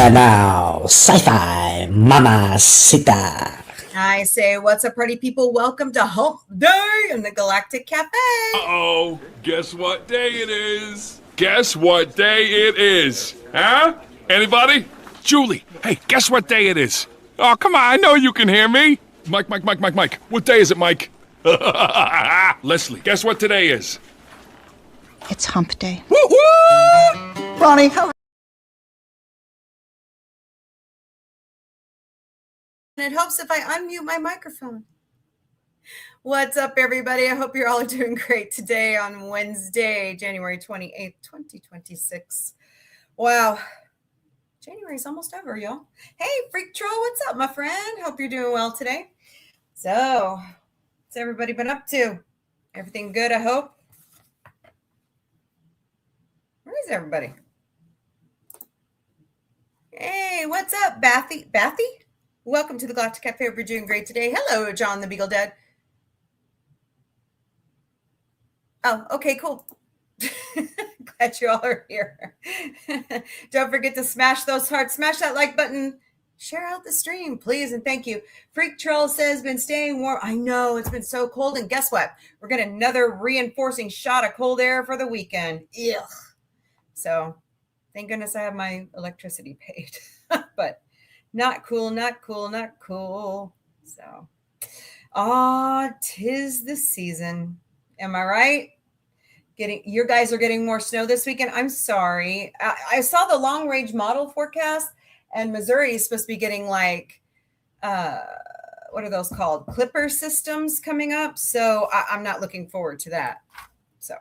And now, sci-fi mamacita. I say, what's up, party people? Welcome to Hump Day in the Galactic Café. Uh-oh, guess what day it is? Guess what day it is? Huh? Anybody? Julie, hey, guess what day it is? Oh, come on, I know you can hear me. Mike. What day is it, Mike? Leslie, guess what today is? It's Hump Day. Woo-hoo! Ronnie, how And it helps if I unmute my microphone. What's up, everybody? I hope you're all doing great today on Wednesday, January 28th, 2026. Wow. January's almost over, y'all. Hey, Freak Troll, what's up, my friend? Hope you're doing well today. So, what's everybody been up to? Everything good, I hope? Where is everybody? Hey, what's up, Bathy? Welcome to the Galactic Cafe. Hope you're doing great today. Hello, John the Beagle Dead. Oh, okay, cool. Glad you all are here. Don't forget to smash those hearts. Smash that like button. Share out the stream, please, and thank you. Freak Troll says, been staying warm. I know, it's been so cold, and guess what? We're getting another reinforcing shot of cold air for the weekend. Ugh. So, thank goodness I have my electricity paid. But not cool. So, tis the season. Am I right? You guys are getting more snow this weekend. I'm sorry. I saw the long range model forecast, and Missouri is supposed to be getting like, what are those called? Clipper systems coming up. So I'm not looking forward to that. So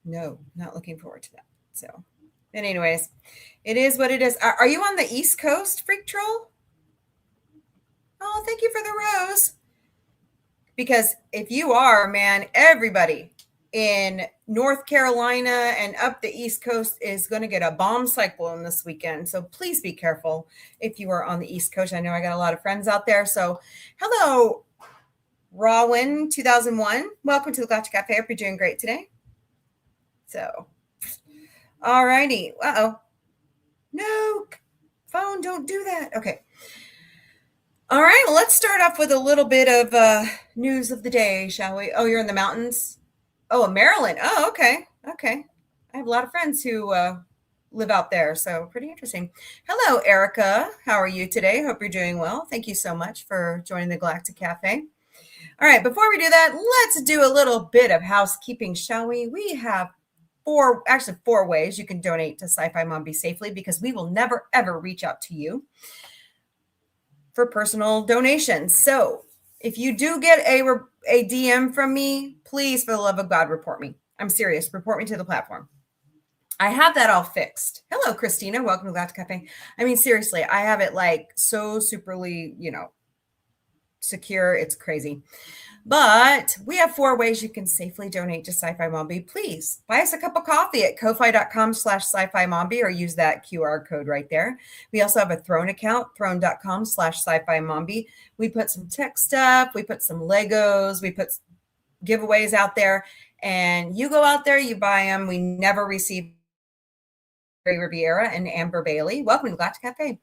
no, not looking forward to that. So, but anyways, it is what it is. Are you on the East Coast, Freak Troll? Oh, thank you for the rose. Because if you are, man, everybody in North Carolina and up the East Coast is going to get a bomb cyclone this weekend. So please be careful if you are on the East Coast. I know I got a lot of friends out there. So hello, Rawin 2001. Welcome to the Galactic Cafe. Hope you're doing great today. So, all righty. Uh-oh. No, phone, don't do that. Okay. All right, well, let's start off with a little bit of news of the day, shall we? Oh, you're in the mountains? Oh, Maryland. Oh, okay. I have a lot of friends who live out there, so pretty interesting. Hello, Erica. How are you today? Hope you're doing well. Thank you so much for joining the Galactic Cafe. All right, before we do that, let's do a little bit of housekeeping, shall we? We have four ways you can donate to Sci-Fi Mombie safely, because we will never, ever reach out to you for personal donations. So if you do get a DM from me, please, for the love of God, report me. I'm serious. Report me to the platform. I have that all fixed. Hello, Christina. Welcome to Galactic Cafe. I mean, seriously, I have it like so superly, secure. It's crazy. But we have 4 ways you can safely donate to Sci-Fi Mombie. Please buy us a cup of coffee at ko-fi.com/sci-fi mombie, or use that QR code right there. We also have a Throne account, throne.com/sci-fi mombie. We put some tech stuff. We put some Legos. We put giveaways out there. And you go out there, you buy them. We never receive Riviera and Amber Bailey. Welcome to Galactic Cafe.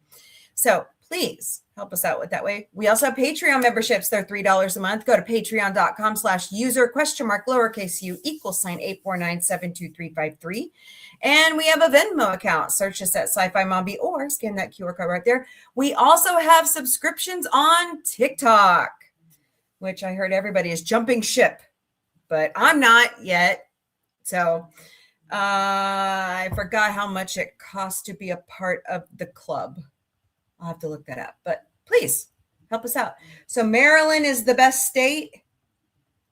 So please help us out with that way. We also have Patreon memberships. They're $3 a month. Go to patreon.com/user?mark849723553. And we have a Venmo account. Search us at Sci-Fi Mombie or scan that QR code right there. We also have subscriptions on TikTok, which I heard everybody is jumping ship, but I'm not yet. So I forgot how much it costs to be a part of the club. I'll have to look that up, but please help us out. So Maryland is the best state.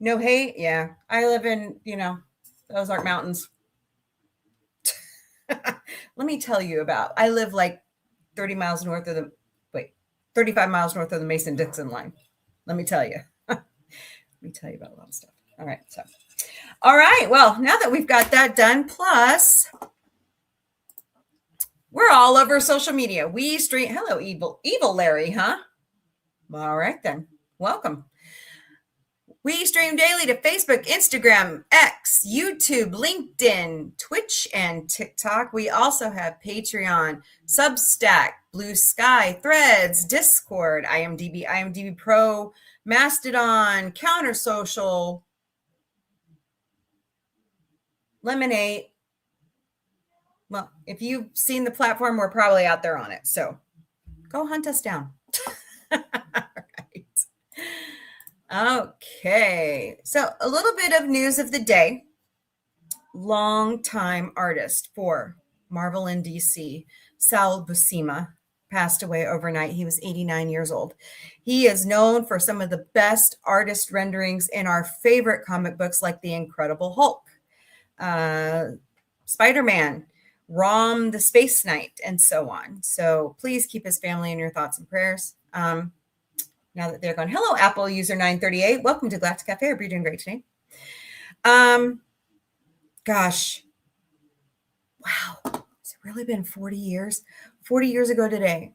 No hate. Yeah. I live in, Ozark Mountains. Let me tell you I live like 35 miles north of the Mason-Dixon line. Let me tell you. Let me tell you about a lot of stuff. All right. Well, now that we've got that done, plus we're all over social media. We stream. Hello, evil Larry, huh? All right, then. Welcome. We stream daily to Facebook, Instagram, X, YouTube, LinkedIn, Twitch, and TikTok. We also have Patreon, Substack, Blue Sky, Threads, Discord, IMDb Pro, Mastodon, Counter Social, Lemonade. Well, if you've seen the platform, we're probably out there on it. So go hunt us down. All right. Okay. So a little bit of news of the day. Longtime artist for Marvel and DC, Sal Buscema, passed away overnight. He was 89 years old. He is known for some of the best artist renderings in our favorite comic books like The Incredible Hulk, Spider-Man, Rom the Space Knight, and so on. So please keep his family in your thoughts and prayers. Now that they're gone. Hello, Apple user 938. Welcome to Galactic Café. Hope you're doing great today. Gosh. Wow. Has it really been 40 years? 40 years ago today,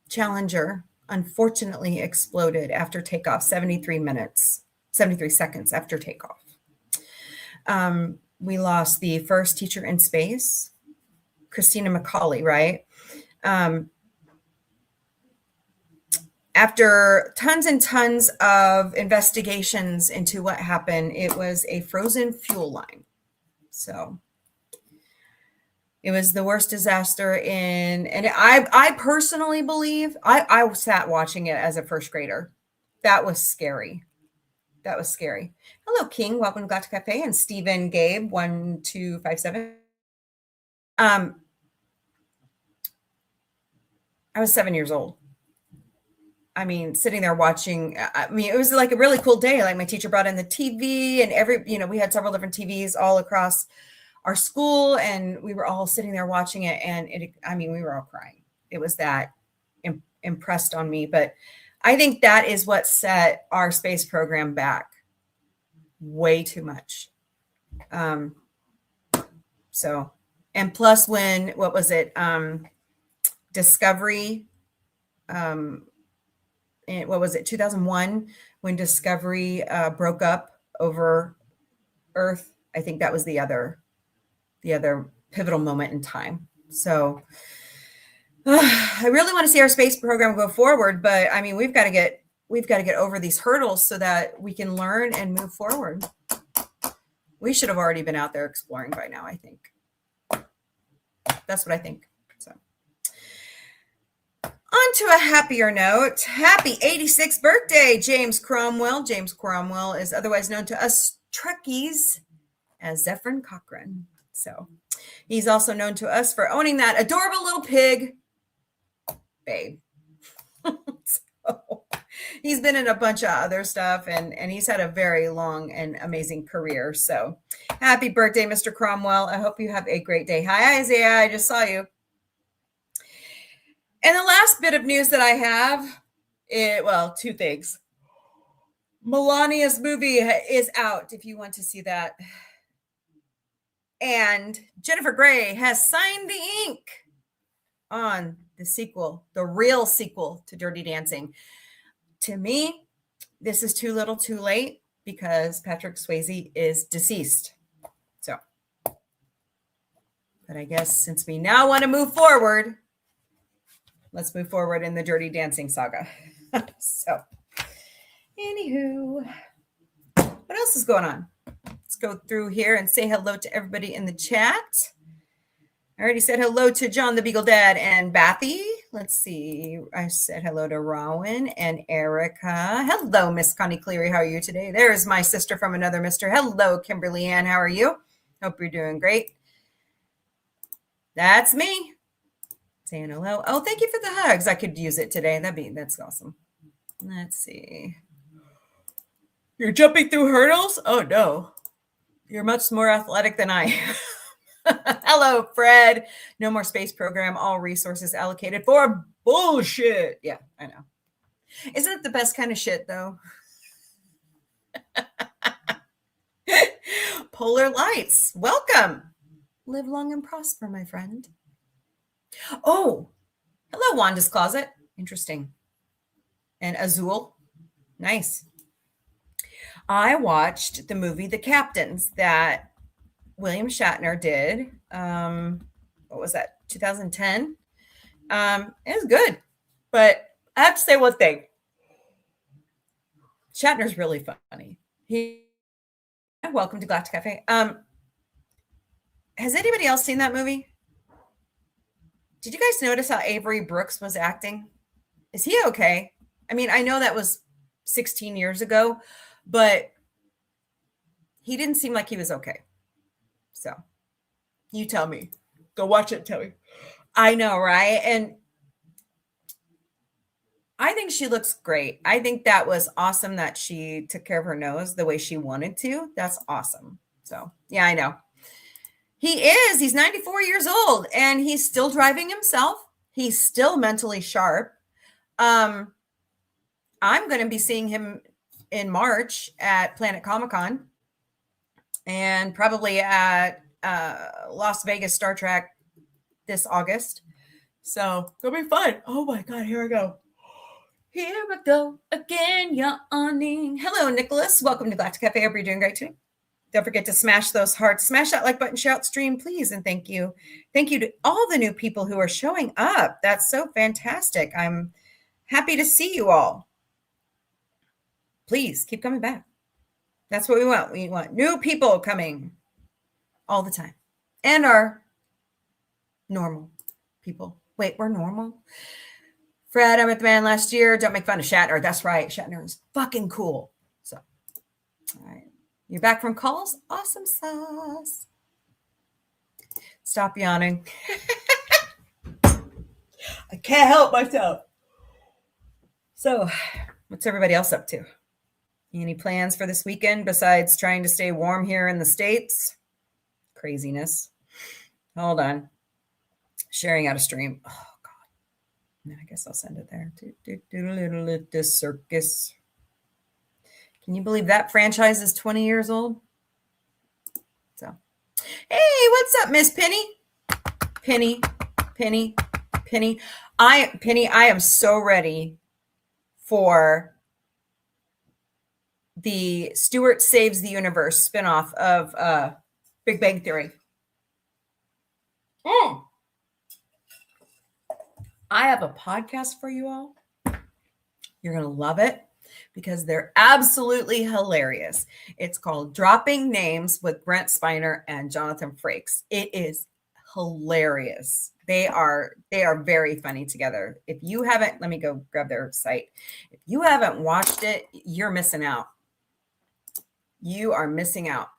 Challenger unfortunately exploded after takeoff, 73 seconds after takeoff. We lost the first teacher in space, Christina McCauley, right? After tons and tons of investigations into what happened, it was a frozen fuel line. So it was the worst disaster and I personally believe, I sat watching it as a first grader. That was scary. That was scary. Hello, King. Welcome to Galactic Cafe. And Stephen Gabe, 1257. I was 7 years old. I mean, sitting there watching, it was like a really cool day. Like my teacher brought in the TV and we had several different TVs all across our school and we were all sitting there watching it. And we were all crying. It was that impressed on me. But I think that is what set our space program back way too much. And plus what was it? Discovery, what was it? 2001 when Discovery broke up over Earth. I think that was the other pivotal moment in time. So I really want to see our space program go forward, but we've got to get over these hurdles so that we can learn and move forward. We should have already been out there exploring by now, I think. That's what I think. So on to a happier note. Happy 86th birthday, James Cromwell. James Cromwell is otherwise known to us Trekkies as Zephyrin Cochran. So he's also known to us for owning that adorable little pig, Babe. So he's been in a bunch of other stuff and he's had a very long and amazing career. So happy birthday, Mr. Cromwell. I hope you have a great day. Hi, Isaiah. I just saw you. And the last bit of news that I have, two things. Melania's movie is out if you want to see that. And Jennifer Grey has signed the ink on the sequel, the real sequel to Dirty Dancing. To me, this is too little too late because Patrick Swayze is deceased. So, but I guess since we now want to move forward, let's move forward in the Dirty Dancing saga. So, anywho, what else is going on? Let's go through here and say hello to everybody in the chat. I already said hello to John the Beagle Dad and Bathy. Let's see. I said hello to Rowan and Erica. Hello, Miss Connie Cleary. How are you today? There's my sister from another mister. Hello, Kimberly Ann. How are you? Hope you're doing great. That's me. Saying hello. Oh, thank you for the hugs. I could use it today. That's awesome. Let's see. You're jumping through hurdles? Oh, no. You're much more athletic than I am. Hello, Fred. No more space program. All resources allocated for bullshit. Yeah, I know. Isn't it the best kind of shit, though? Polar Lights. Welcome. Live long and prosper, my friend. Oh, hello, Wanda's Closet. Interesting. And Azul. Nice. I watched the movie The Captains that William Shatner did. What was that? 2010. It was good, but I have to say one thing. Shatner's really funny. Welcome to Galactic Café. Has anybody else seen that movie? Did you guys notice how Avery Brooks was acting? Is he okay? I mean, I know that was 16 years ago, but he didn't seem like he was okay. So you tell me. Go watch it, tell me. I know, right? And I think she looks great. I think that was awesome that she took care of her nose the way she wanted to. That's awesome. So, yeah, I know. He's 94 years old and he's still driving himself. He's still mentally sharp. I'm going to be seeing him in March at Planet Comic-Con and probably at Las Vegas Star Trek this August. So it'll be fun. Oh my God, here I go. Here we go again, yawning. Hello, Nicholas. Welcome to Galactic Cafe. Hope you're doing great today. Don't forget to smash those hearts. Smash that like button, share out stream, please. And thank you. Thank you to all the new people who are showing up. That's so fantastic. I'm happy to see you all. Please keep coming back. That's what we want. We want new people coming all the time. And our normal people. Wait, we're normal? Fred, I met the man last year. Don't make fun of Shatner. That's right. Shatner is fucking cool. So, all right. You're back from calls? Awesome sauce. Stop yawning. I can't help myself. So, what's everybody else up to? Any plans for this weekend besides trying to stay warm here in the States? Craziness. Hold on. Sharing out a stream. Oh, God. I guess I'll send it there. The circus. Can you believe that franchise is 20 years old? So, hey, what's up, Miss Penny? Penny. I am so ready for the Stuart Saves the Universe spinoff of Big Bang Theory. I have a podcast for you all. You're going to love it because they're absolutely hilarious. It's called Dropping Names with Brent Spiner and Jonathan Frakes. It is hilarious. They are very funny together. If you haven't, let me go grab their site. If you haven't watched it, you're missing out. You are missing out.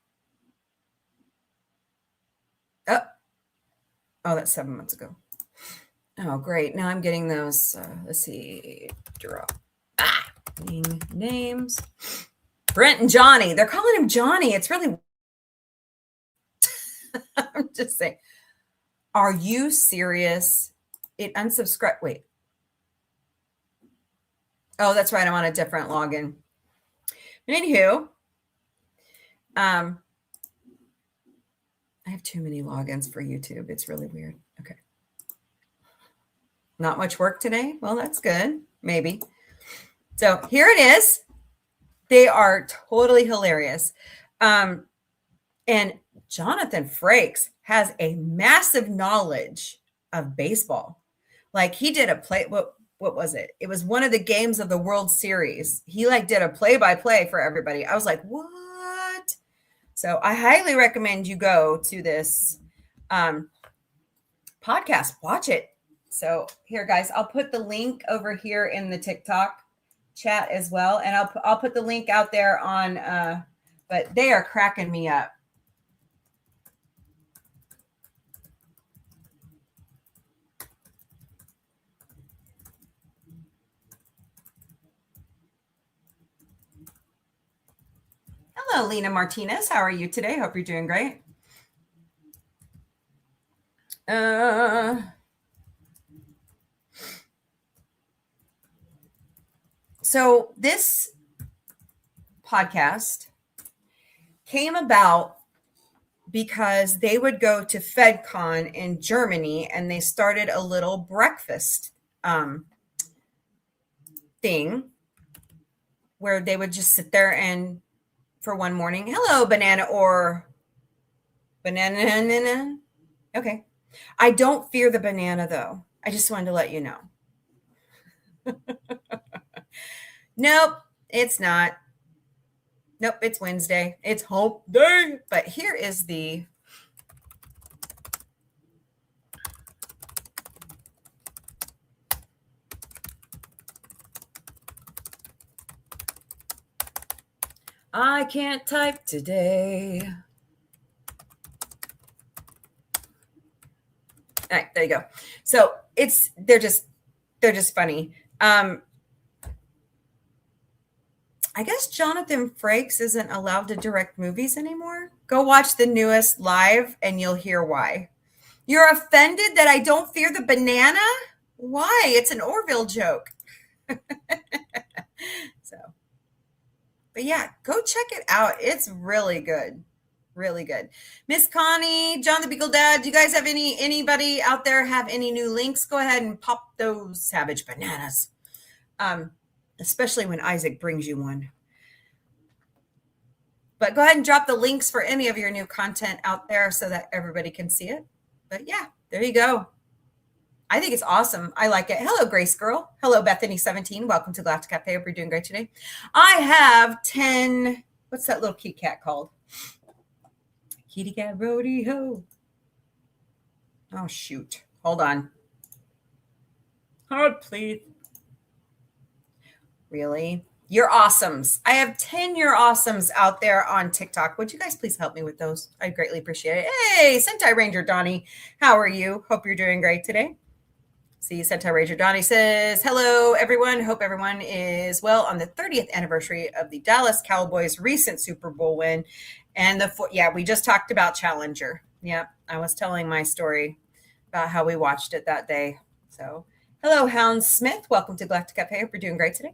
Oh, that's 7 months ago. Oh, great. Now I'm getting those. Let's see. Names. Brent and Johnny. They're calling him Johnny. It's really. I'm just saying. Are you serious? It unsubscribed. Wait. Oh, that's right. I'm on a different login. But anywho, I have too many logins for YouTube. It's really weird. Okay. Not much work today? Well, that's good. Maybe. So here it is. They are totally hilarious. And Jonathan Frakes has a massive knowledge of baseball. Like he did a play. What was it? It was one of the games of the World Series. He did a play-by-play for everybody. I was like, what? So I highly recommend you go to this podcast. Watch it. So here, guys, I'll put the link over here in the TikTok chat as well. And I'll put the link out there on, but they are cracking me up. Hello, Lena Martinez. How are you today? Hope you're doing great. So this podcast came about because they would go to FedCon in Germany and they started a little breakfast thing where they would just sit there and for one morning. Hello, banana or banana. Okay. I don't fear the banana, though. I just wanted to let you know. Nope, it's not. Nope, it's Wednesday. It's Hump Day. But here is the I can't type today. All right, there you go. So they're just funny. I guess Jonathan Frakes isn't allowed to direct movies anymore. Go watch the newest live and you'll hear why. You're offended that I don't fear the banana? Why? It's an Orville joke. So, but yeah, go check it out. It's really good. Really good. Miss Connie, John the Beagle Dad, do you guys have anybody out there have any new links? Go ahead and pop those savage bananas. Especially when Isaac brings you one. But go ahead and drop the links for any of your new content out there so that everybody can see it. But yeah, there you go. I think it's awesome. I like it. Hello, Grace Girl. Hello, Bethany17. Welcome to Galactic Café. Hope you're doing great today. I have 10. What's that little kitty cat called? Kitty cat rodeo. Oh, shoot. Hold on. Hold, please. Really? You're awesomes. I have 10 You're awesomes out there on TikTok. Would you guys please help me with those? I greatly appreciate it. Hey, Sentai Ranger Donnie. How are you? Hope you're doing great today. See, Sentai Ranger Donnie says, hello, everyone. Hope everyone is well on the 30th anniversary of the Dallas Cowboys' recent Super Bowl win. And we just talked about Challenger. Yep, I was telling my story about how we watched it that day. So, hello, Hound Smith. Welcome to Galactic Cafe. Hope you're doing great today.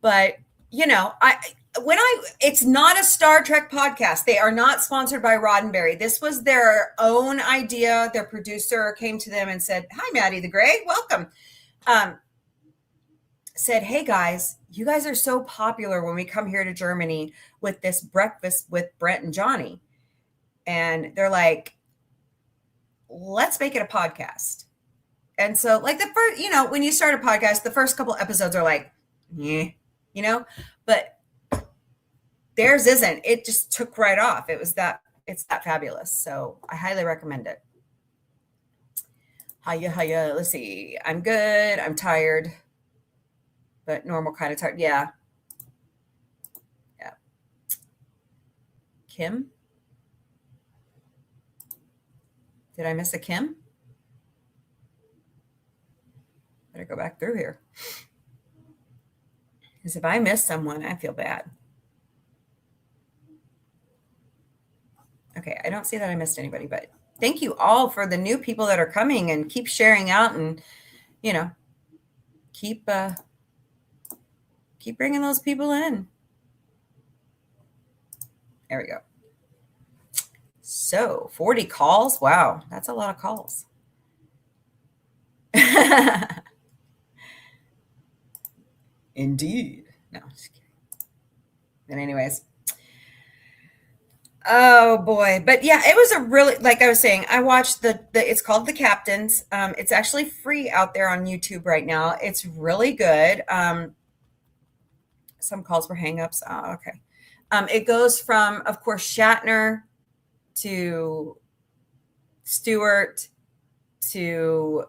But, you know, it's not a Star Trek podcast. They are not sponsored by Roddenberry. This was their own idea. Their producer came to them and said, hi, Maddie the Grey, welcome. Said, hey, guys, you guys are so popular when we come here to Germany with this breakfast with Brent and Johnny. And they're like, let's make it a podcast. And so, like, the first, you know, when you start a podcast, the first couple episodes are like, yeah. You know, but theirs isn't. It just took right off. It's that fabulous. So I highly recommend it. Hiya. Let's see. I'm good. I'm tired, but normal kind of tired. Yeah. Kim? Did I miss a Kim? Better go back through here. Because if I miss someone, I feel bad. Okay, I don't see that I missed anybody, but thank you all for the new people that are coming and keep sharing out and, you know, keep bringing those people in. There we go. So 40 calls. Wow, that's a lot of calls. Indeed. No, just kidding. But anyways. Oh boy. But yeah, it was a really, like I was saying, I watched it's called The Captains. It's actually free out there on YouTube right now. It's really good. Some calls for hangups. Oh, okay. It goes from, of course, Shatner to Stewart to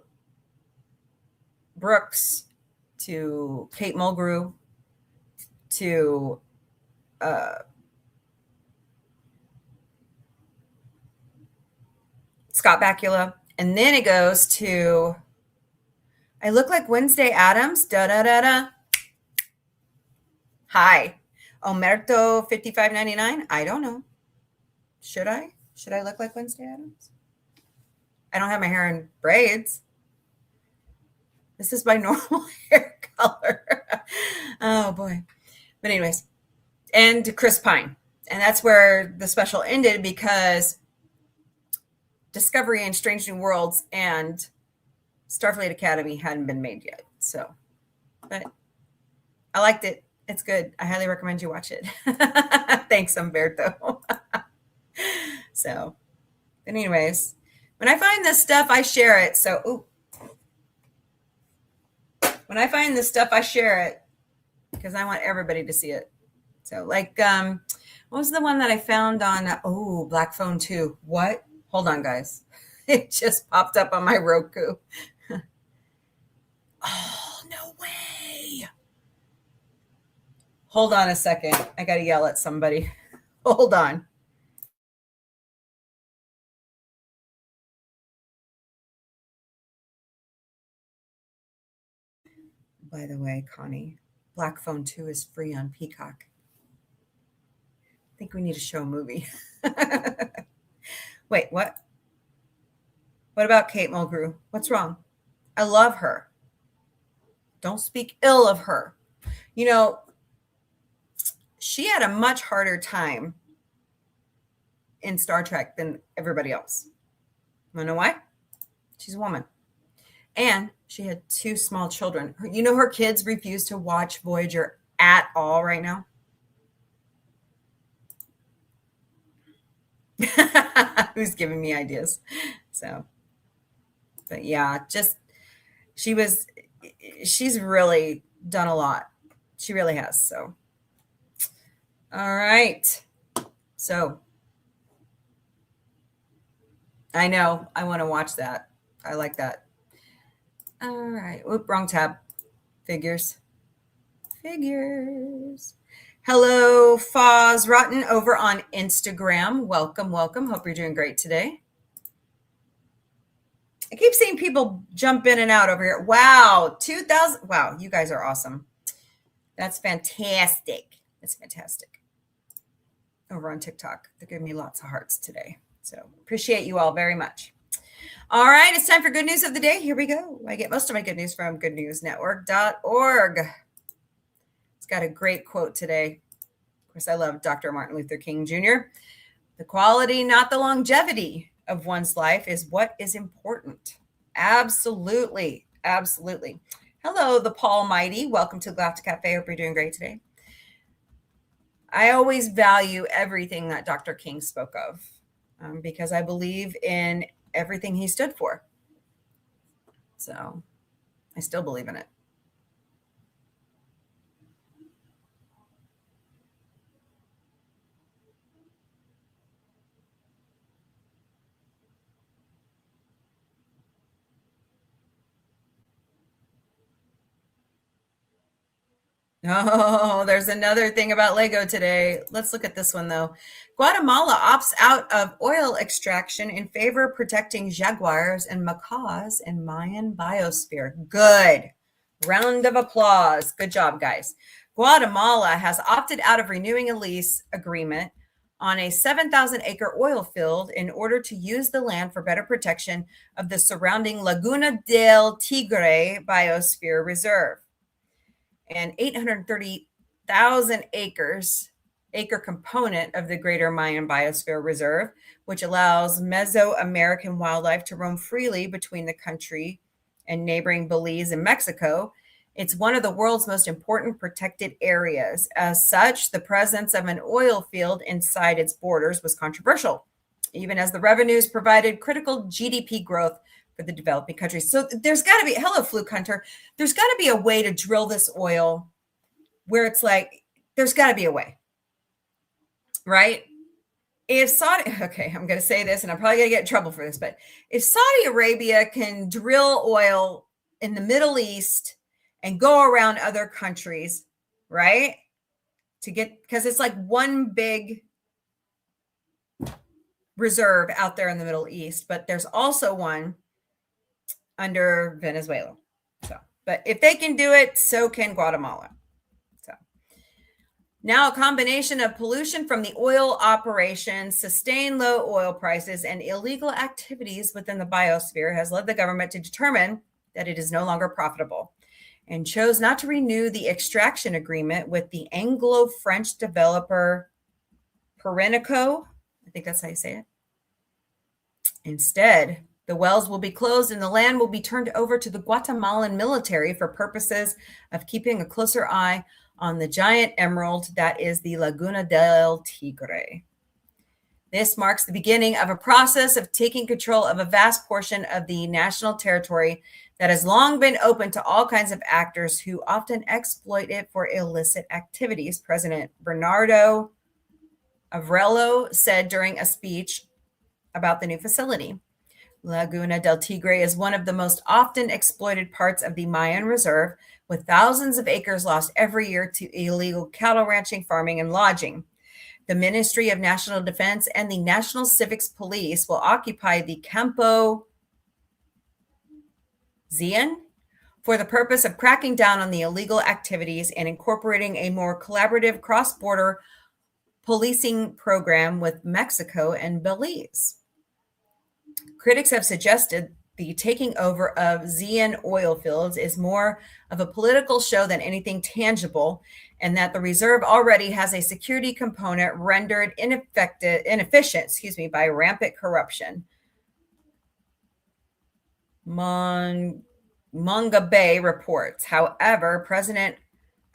Brooks to Kate Mulgrew to Scott Bakula. And then it goes to, I look like Wednesday Addams. Da-da-da-da. Hi. Omerto 55.99. I don't know. Should I? Should I look like Wednesday Addams? I don't have my hair in braids. This is my normal hair color. Oh, boy. But anyways, and Chris Pine. And that's where the special ended because Discovery and Strange New Worlds and Starfleet Academy hadn't been made yet. So, but I liked it. It's good. I highly recommend you watch it. Thanks, Umberto. So, but anyways, when I find this stuff, I share it. So, when I find this stuff, I share it because I want everybody to see it. So, like, what was the one that I found on? Black Phone 2. What? Hold on, guys. It just popped up on my Roku. Oh, no way. Hold on a second. I got to yell at somebody. Hold on. By the way, Connie, Black Phone 2 is free on Peacock. I think we need to show a movie. Wait, what? What about Kate Mulgrew? What's wrong? I love her. Don't speak ill of her. You know, she had a much harder time in Star Trek than everybody else. You know why? She's a woman. And she had 2 small children. You know, her kids refuse to watch Voyager at all right now. Who's giving me ideas? So, but yeah, just she's really done a lot. She really has. So, all right. So, I know I want to watch that. I like that. All right. Oop, wrong tab. Figures. Hello, Foz Rotten over on Instagram. Welcome. Hope you're doing great today. I keep seeing people jump in and out over here. Wow, 2,000. Wow, you guys are awesome. That's fantastic. That's fantastic. Over on TikTok. They're giving me lots of hearts today. So appreciate you all very much. All right, it's time for good news of the day. Here we go. I get most of my good news from goodnewsnetwork.org. It's got a great quote today. Of course, I love Dr. Martin Luther King Jr. The quality, not the longevity of one's life is what is important. Absolutely. Hello, the Paul Mighty. Welcome to Galactic Café. Hope you're doing great today. I always value everything that Dr. King spoke of because I believe in everything he stood for. So I still believe in it. Oh, there's another thing about Lego today. Let's look at this one, though. Guatemala opts out of oil extraction in favor of protecting jaguars and macaws in Mayan biosphere. Good. Round of applause. Good job, guys. Guatemala has opted out of renewing a lease agreement on a 7,000-acre oil field in order to use the land for better protection of the surrounding Laguna del Tigre Biosphere Reserve. An 830,000 acre component of the Greater Mayan Biosphere Reserve, which allows Mesoamerican wildlife to roam freely between the country and neighboring Belize and Mexico. It's one of the world's most important protected areas. As such, the presence of an oil field inside its borders was controversial, even as the revenues provided critical GDP growth for the developing countries. So there's got to be, hello, Fluke Hunter, there's got to be a way to drill this oil where it's like, there's got to be a way, right? If Saudi, okay, I'm going to say this and I'm probably going to get in trouble for this, but if Saudi Arabia can drill oil in the Middle East and go around other countries, right? To get, because it's like one big reserve out there in the Middle East, but there's also one under Venezuela. So, but if they can do it, so can Guatemala. So now a combination of pollution from the oil operations, sustained low oil prices, and illegal activities within the biosphere has led the government to determine that it is no longer profitable and chose not to renew the extraction agreement with the Anglo-French developer Perenico. I think that's how you say it. Instead, the wells will be closed and the land will be turned over to the Guatemalan military for purposes of keeping a closer eye on the giant emerald that is the Laguna del Tigre. This marks the beginning of a process of taking control of a vast portion of the national territory that has long been open to all kinds of actors who often exploit it for illicit activities, President Bernardo Avrello said during a speech about the new facility. Laguna del Tigre is one of the most often exploited parts of the Mayan Reserve, with thousands of acres lost every year to illegal cattle ranching, farming, and lodging. The Ministry of National Defense and the National Civics Police will occupy the Campo Zion for the purpose of cracking down on the illegal activities and incorporating a more collaborative cross-border policing program with Mexico and Belize. Critics have suggested the taking over of Zion oil fields is more of a political show than anything tangible, and that the reserve already has a security component rendered inefficient by rampant corruption. Mombie reports. However, President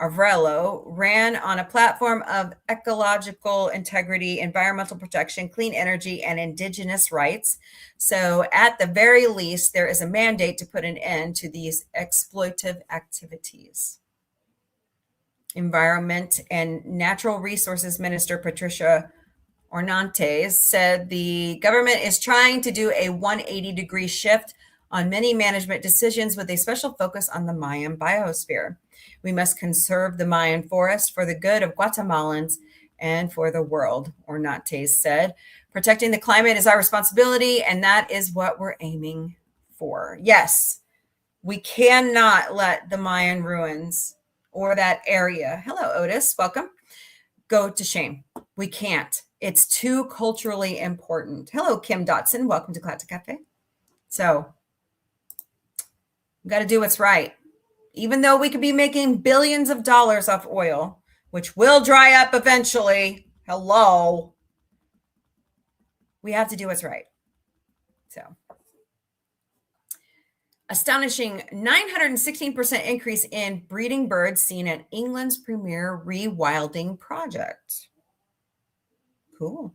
Avrello ran on a platform of ecological integrity, environmental protection, clean energy, and indigenous rights. So at the very least, there is a mandate to put an end to these exploitive activities. Environment and Natural Resources Minister Patricia Ornantes said the government is trying to do a 180-degree shift on many management decisions with a special focus on the Mayan biosphere. We must conserve the Mayan forest for the good of Guatemalans and for the world, Ornantes said. Protecting the climate is our responsibility, and that is what we're aiming for. Yes, we cannot let the Mayan ruins or that area, hello, Otis, welcome, go to shame. We can't. It's too culturally important. Hello, Kim Dotson. Welcome to Galactic Café. So, we've got to do what's right. Even though we could be making billions of dollars off oil, which will dry up eventually, hello, we have to do what's right. So, astonishing 916% increase in breeding birds seen at England's premier rewilding project. Cool.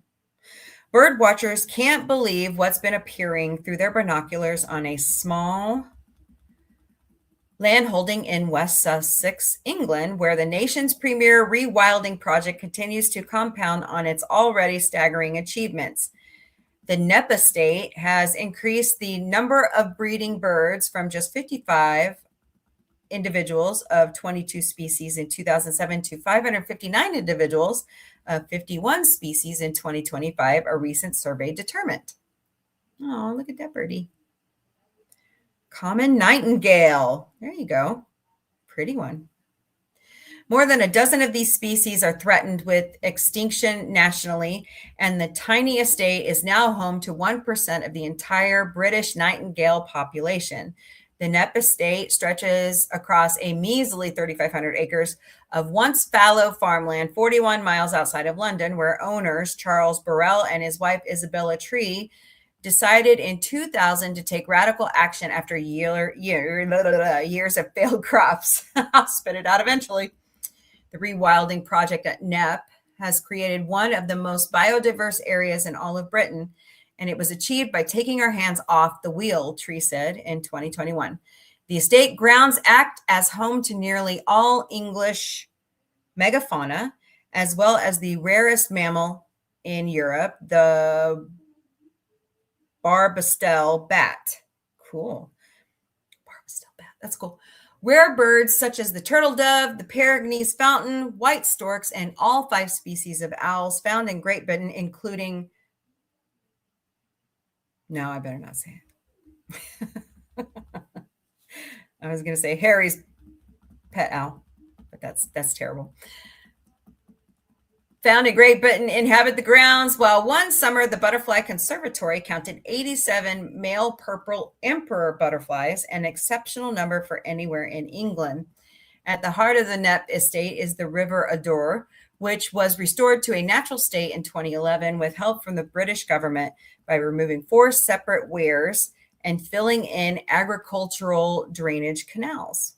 Bird watchers can't believe what's been appearing through their binoculars on a small landholding in West Sussex, England, where the nation's premier rewilding project continues to compound on its already staggering achievements. The Knepp estate has increased the number of breeding birds from just 55 individuals of 22 species in 2007 to 559 individuals of 51 species in 2025, a recent survey determined. Oh, look at that birdie. Common nightingale. There you go. Pretty one. More than a dozen of these species are threatened with extinction nationally, and the tiny estate is now home to 1% of the entire British nightingale population. The Knepp estate stretches across a measly 3,500 acres of once fallow farmland 41 miles outside of London, where owners Charles Burrell and his wife Isabella Tree decided in 2000 to take radical action after years of failed crops. I'll spit it out eventually. The rewilding project at Knepp has created one of the most biodiverse areas in all of Britain, and it was achieved by taking our hands off the wheel, Tree said in 2021. The estate grounds act as home to nearly all English megafauna, as well as the rarest mammal in Europe, the barbastel bat. Cool. Barbastel bat. That's cool. Rare birds such as the turtle dove, the Peregrines fountain, white storks, and all 5 species of owls found in Great Britain, including... No, I better not say it. I was going to say Harry's pet owl, but that's terrible. Found in Great Britain inhabit the grounds, while one summer the Butterfly Conservatory counted 87 male purple emperor butterflies, an exceptional number for anywhere in England. At the heart of the Knepp estate is the River Adour, which was restored to a natural state in 2011 with help from the British government by removing 4 separate weirs and filling in agricultural drainage canals.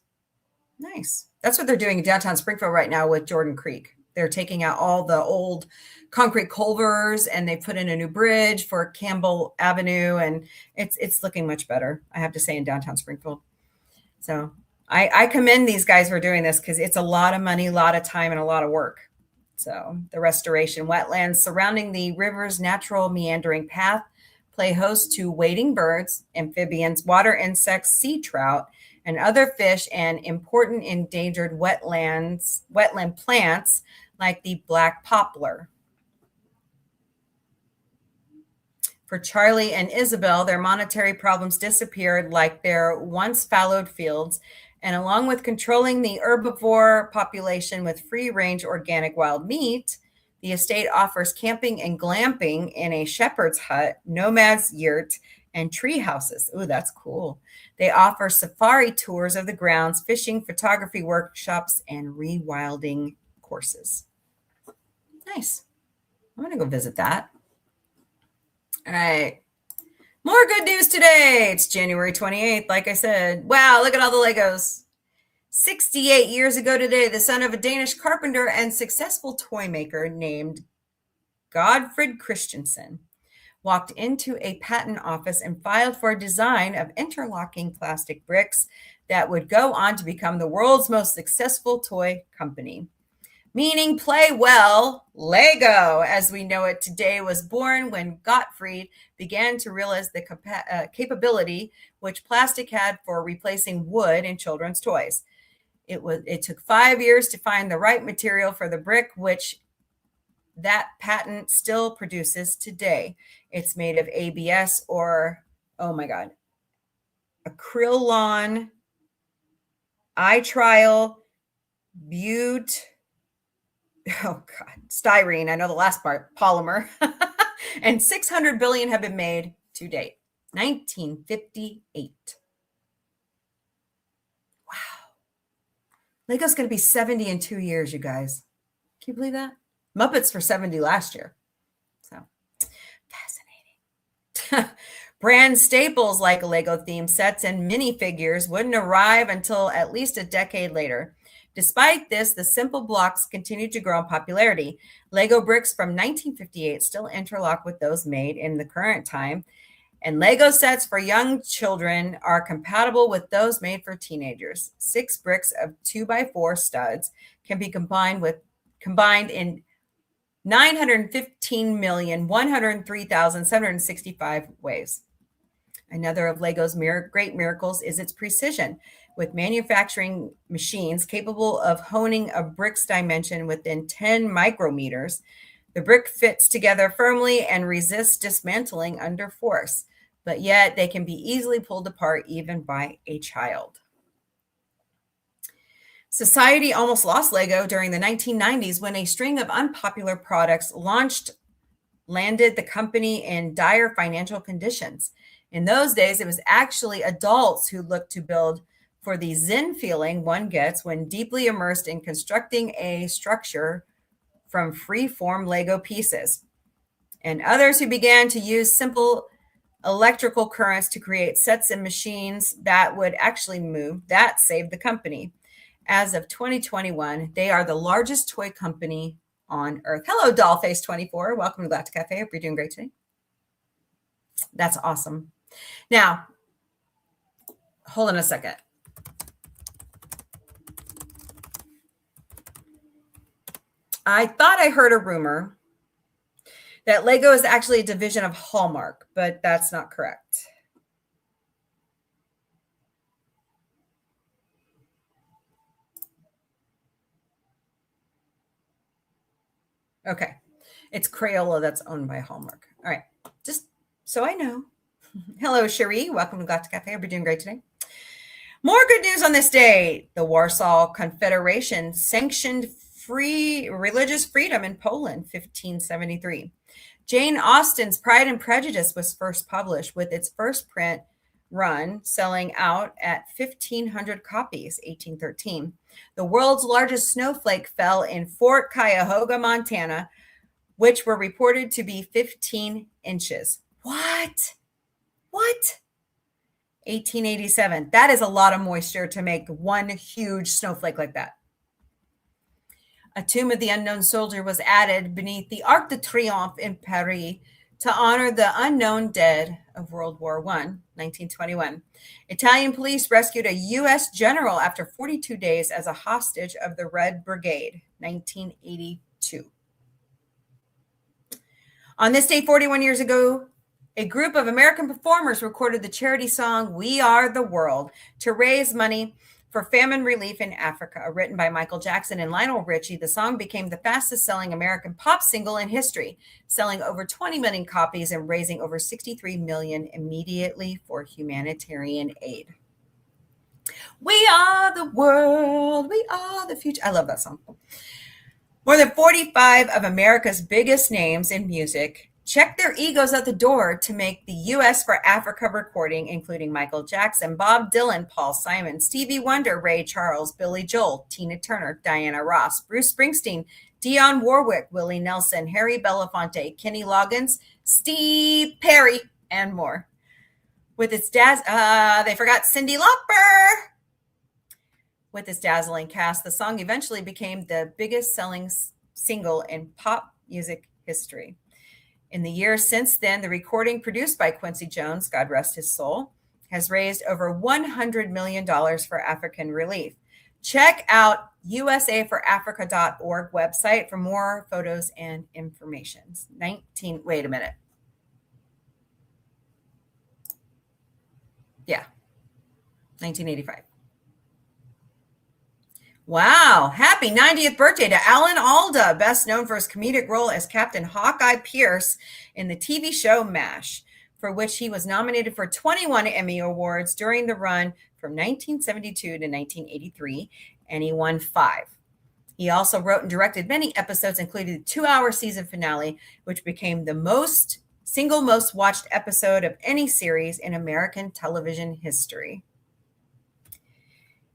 Nice. That's what they're doing in downtown Springfield right now with Jordan Creek. They're taking out all the old concrete culverts and they put in a new bridge for Campbell Avenue, and it's looking much better, I have to say, in downtown Springfield. So I commend these guys for doing this because it's a lot of money, a lot of time, and a lot of work. So the restoration wetlands surrounding the river's natural meandering path play host to wading birds, amphibians, water insects, sea trout, and other fish, and important endangered wetland plants like the black poplar. For Charlie and Isabel, their monetary problems disappeared like their once fallowed fields, and along with controlling the herbivore population with free-range organic wild meat, the estate offers camping and glamping in a shepherd's hut, nomad's yurt, and tree houses. Ooh, that's cool. They offer safari tours of the grounds, fishing, photography workshops, and rewilding courses. Nice. I'm going to go visit that. All right. More good news today. It's January 28th, like I said. Wow, look at all the Legos. 68 years ago today, the son of a Danish carpenter and successful toy maker named Godfred Christensen walked into a patent office and filed for a design of interlocking plastic bricks that would go on to become the world's most successful toy company. Meaning play well, Lego, as we know it today, was born when Gottfried began to realize the capability which plastic had for replacing wood in children's toys. It took 5 years to find the right material for the brick, which that patent still produces today. It's made of ABS or, oh my God, acrylon, trial, styrene, I know the last part, polymer, and 600 billion have been made to date. 1958. Wow. Lego's going to be 70 in 2 years, you guys. Can you believe that? Muppets for 70 last year. So fascinating. Brand staples like Lego theme sets and minifigures wouldn't arrive until at least a decade later. Despite this, the simple blocks continued to grow in popularity. Lego bricks from 1958 still interlock with those made in the current time, and Lego sets for young children are compatible with those made for teenagers. 6 bricks of 2x4 studs can be combined in 915,103,765 ways. Another of Lego's great miracles is its precision, with manufacturing machines capable of honing a brick's dimension within 10 micrometers. The brick fits together firmly and resists dismantling under force, but yet they can be easily pulled apart even by a child. Society almost lost Lego during the 1990s when a string of unpopular products landed the company in dire financial conditions. In those days, it was actually adults who looked to build for the zen feeling one gets when deeply immersed in constructing a structure from free-form Lego pieces, and others who began to use simple electrical currents to create sets and machines that would actually move. That saved the company. As of 2021, they are the largest toy company on Earth. Hello, Dollface24. Welcome to Galactic Café. Hope you're doing great today. That's awesome. Now, hold on a second. I thought I heard a rumor that Lego is actually a division of Hallmark, but that's not correct. Okay. It's Crayola that's owned by Hallmark. All right. Just so I know. Hello, Cherie. Welcome to Galactic Café. Hope you're doing great today. More good news on this day. The Warsaw Confederation sanctioned religious freedom in Poland, 1573. Jane Austen's Pride and Prejudice was first published, with its first print run selling out at 1,500 copies, 1813. The world's largest snowflake fell in Fort Cuyahoga, Montana, which were reported to be 15 inches. What? 1887. That is a lot of moisture to make one huge snowflake like that. A tomb of the unknown soldier was added beneath the Arc de Triomphe in Paris to honor the unknown dead of World War I, 1921. Italian police rescued a U.S. general after 42 days as a hostage of the Red Brigade, 1982. On this day, 41 years ago, a group of American performers recorded the charity song We Are the World to raise money for famine relief in Africa. Written by Michael Jackson and Lionel Richie, the song became the fastest selling American pop single in history, selling over 20 million copies and raising over 63 million immediately for humanitarian aid. We are the world. We are the future. I love that song. More than 45 of America's biggest names in music checked their egos at the door to make the U.S. for Africa recording, including Michael Jackson, Bob Dylan, Paul Simon, Stevie Wonder, Ray Charles, Billy Joel, Tina Turner, Diana Ross, Bruce Springsteen, Dionne Warwick, Willie Nelson, Harry Belafonte, Kenny Loggins, Steve Perry, and more. With its they forgot Cyndi Lauper. With its dazzling cast, the song eventually became the biggest selling single in pop music history. In the years since then, the recording, produced by Quincy Jones, God rest his soul, has raised over $100 million for African relief. Check out usaforafrica.org website for more photos and information. Wait a minute. Yeah, 1985. Wow. Happy 90th birthday to Alan Alda, best known for his comedic role as Captain Hawkeye Pierce in the TV show MASH, for which he was nominated for 21 Emmy Awards during the run from 1972 to 1983, and he won 5. He also wrote and directed many episodes, including the 2-hour season finale, which became the single most watched episode of any series in American television history.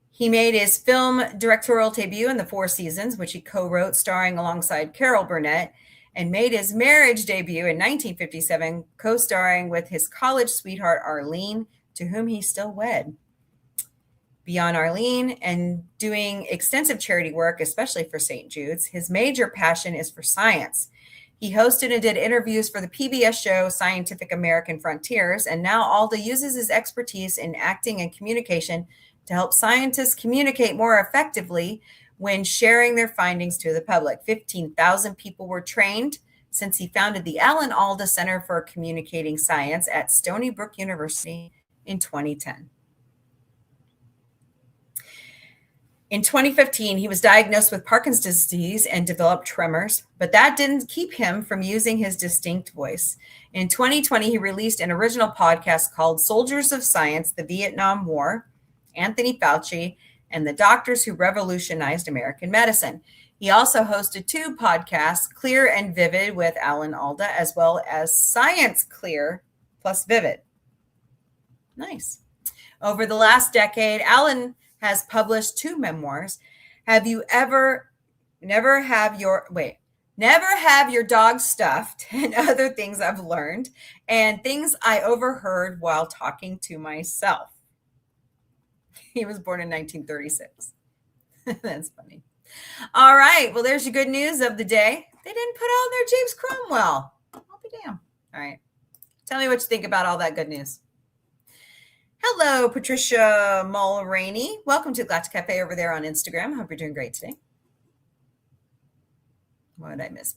He made his film directorial debut in The Four Seasons, which he co-wrote starring alongside Carol Burnett, and made his marriage debut in 1957, co-starring with his college sweetheart Arlene, to whom he's still wed. Beyond Arlene and doing extensive charity work, especially for St. Jude's, his major passion is for science. He hosted and did interviews for the PBS show Scientific American Frontiers, and now Alda uses his expertise in acting and communication to help scientists communicate more effectively when sharing their findings to the public. 15,000 people were trained since he founded the Alan Alda Center for Communicating Science at Stony Brook University in 2010. In 2015, he was diagnosed with Parkinson's disease and developed tremors, but that didn't keep him from using his distinct voice. In 2020, he released an original podcast called Soldiers of Science, the Vietnam War, Anthony Fauci, and the Doctors Who Revolutionized American Medicine. He also hosted 2 podcasts, Clear and Vivid with Alan Alda, as well as Science Clear plus Vivid. Nice. Over the last decade, Alan has published 2 memoirs. Never have your dog stuffed, and other things I've learned, and things I overheard while talking to myself. He was born in 1936. That's funny. All right. Well, there's your good news of the day. They didn't put out their James Cromwell. I'll be damned. All right. Tell me what you think about all that good news. Hello, Patricia Mulraney. Welcome to Galactic Café over there on Instagram. Hope you're doing great today. What did I miss?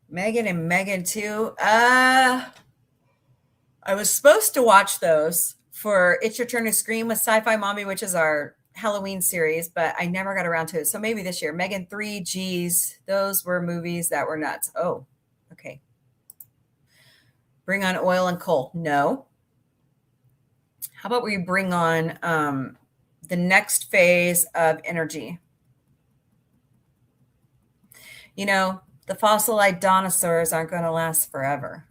Megan and Megan 2. I was supposed to watch those for It's Your Turn to Scream with Sci-Fi Mombie, which is our Halloween series, but I never got around to it. So maybe this year. Megan 3, geez, those were movies that were nuts. Oh, okay. Bring on oil and coal. No. How about we bring on the next phase of energy? You know, the fossilized dinosaurs aren't going to last forever,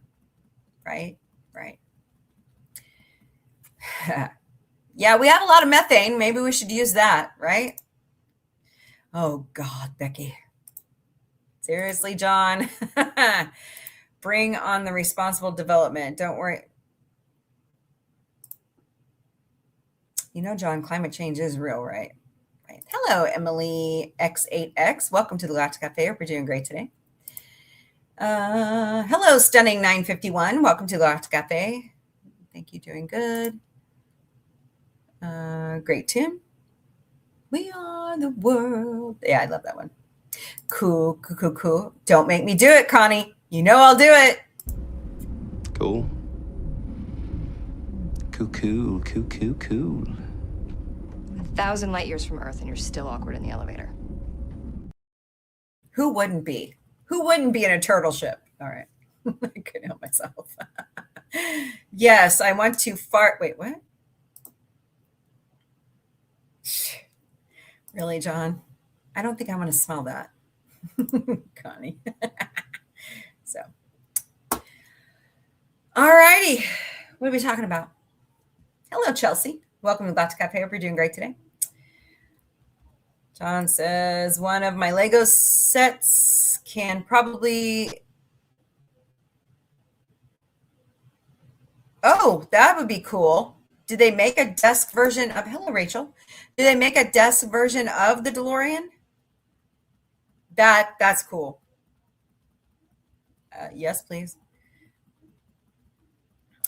right? Right. Yeah, we have a lot of methane. Maybe we should use that, right? Oh, God, Becky. Seriously, John. Bring on the responsible development. Don't worry. You know, John, climate change is real, right? Right. Hello, Emily X8X. Welcome to the Galactic Café. Hope you're doing great today. Hello, Stunning 951. Welcome to the Galactic Café. Thank you. Doing good. Great tune. We are the world. Yeah, I love that one. Cool, cool, cool, cool. Don't make me do it, Connie. You know I'll do it. Cool. Cool. 1,000 light years from Earth, and you're still awkward in the elevator. Who wouldn't be? Who wouldn't be in a turtle ship? All right. I couldn't help myself. Yes, I want to fart. Wait, what? Really, John? I don't think I want to smell that. Connie. So, all righty. What are we talking about? Hello, Chelsea. Welcome to Galactic Cafe. Hope you're doing great today. John says, one of my Lego sets can probably... Oh, that would be cool. Do they make a desk version of... Hello, Rachel. Do they make a desk version of the DeLorean? That's cool. Yes, please.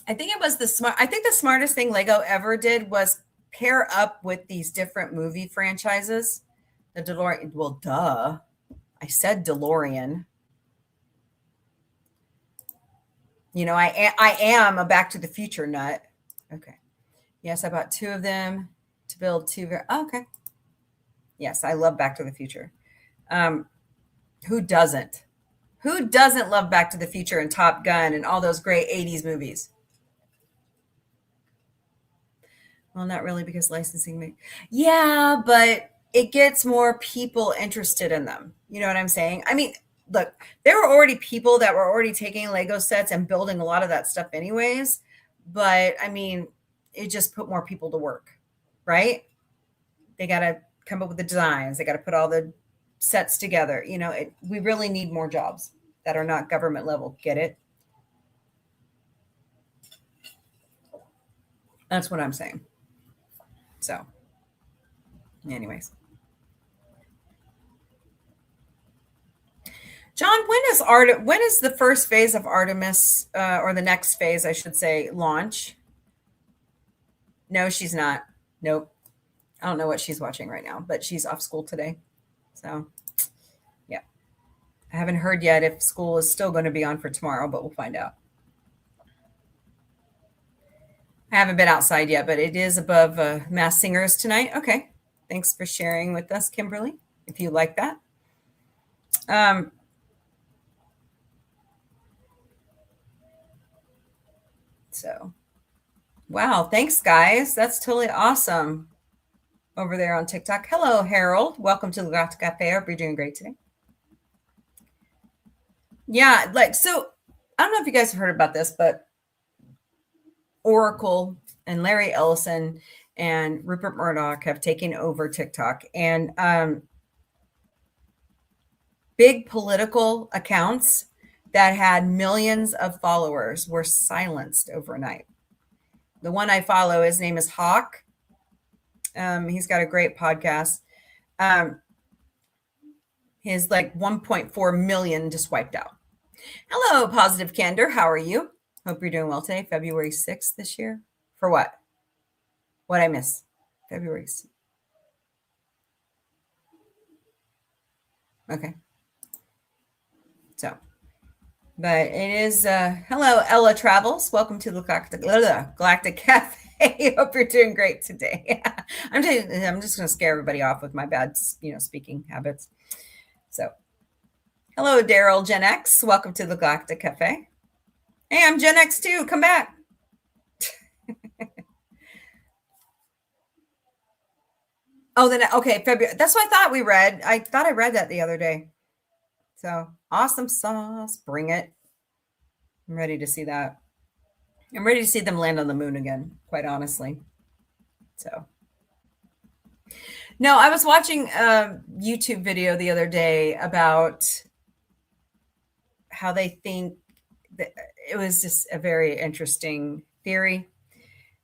I think the smartest thing Lego ever did was pair up with these different movie franchises. The DeLorean, well, duh. I said DeLorean. You know, I am a Back to the Future nut. Okay. Yes, I bought two of them to build two. Okay. Yes, I love Back to the Future. Who doesn't? Who doesn't love Back to the Future and Top Gun and all those great 80s movies? Well, not really, because licensing yeah, but it gets more people interested in them. You know what I'm saying? I mean, look, there were already people that were already taking Lego sets and building a lot of that stuff anyways. But I mean, it just put more people to work, right? They got to come up with the designs. They got to put all the sets together. You know, we really need more jobs that are not government level. Get it? That's what I'm saying. So, anyways. John, when is the first phase of Artemis, or the next phase, I should say, launch? No, she's not. Nope. I don't know what she's watching right now, but she's off school today. So, yeah. I haven't heard yet if school is still going to be on for tomorrow, but we'll find out. I haven't been outside yet, but it is above Mass Singers tonight. Okay. Thanks for sharing with us, Kimberly, if you like that. So, wow. Thanks, guys. That's totally awesome over there on TikTok. Hello, Harold. Welcome to the Galactic Cafe. I hope you're doing great today. Yeah, so I don't know if you guys have heard about this, but Oracle and Larry Ellison and Rupert Murdoch have taken over TikTok, and big political accounts that had millions of followers were silenced overnight. The one I follow, his name is Hawk. He's got a great podcast. His 1.4 million just wiped out. Hello, Positive Candor. How are you? Hope you're doing well today. February 6th this year. For what? What'd I miss? February 6th. Okay. So, but it is, hello, Ella Travels. Welcome to the Galactic Cafe. Hope you're doing great today. I'm just going to scare everybody off with my bad, speaking habits. So, hello, Daryl Gen X. Welcome to the Galactic Cafe. Hey, I'm Gen X too. Come back. Oh, then, okay, February. That's what I thought we read. I thought I read that the other day. So, awesome sauce. Bring it. I'm ready to see that. I'm ready to see them land on the moon again, quite honestly. So, No, I was watching a YouTube video the other day about how they think that it was just a very interesting theory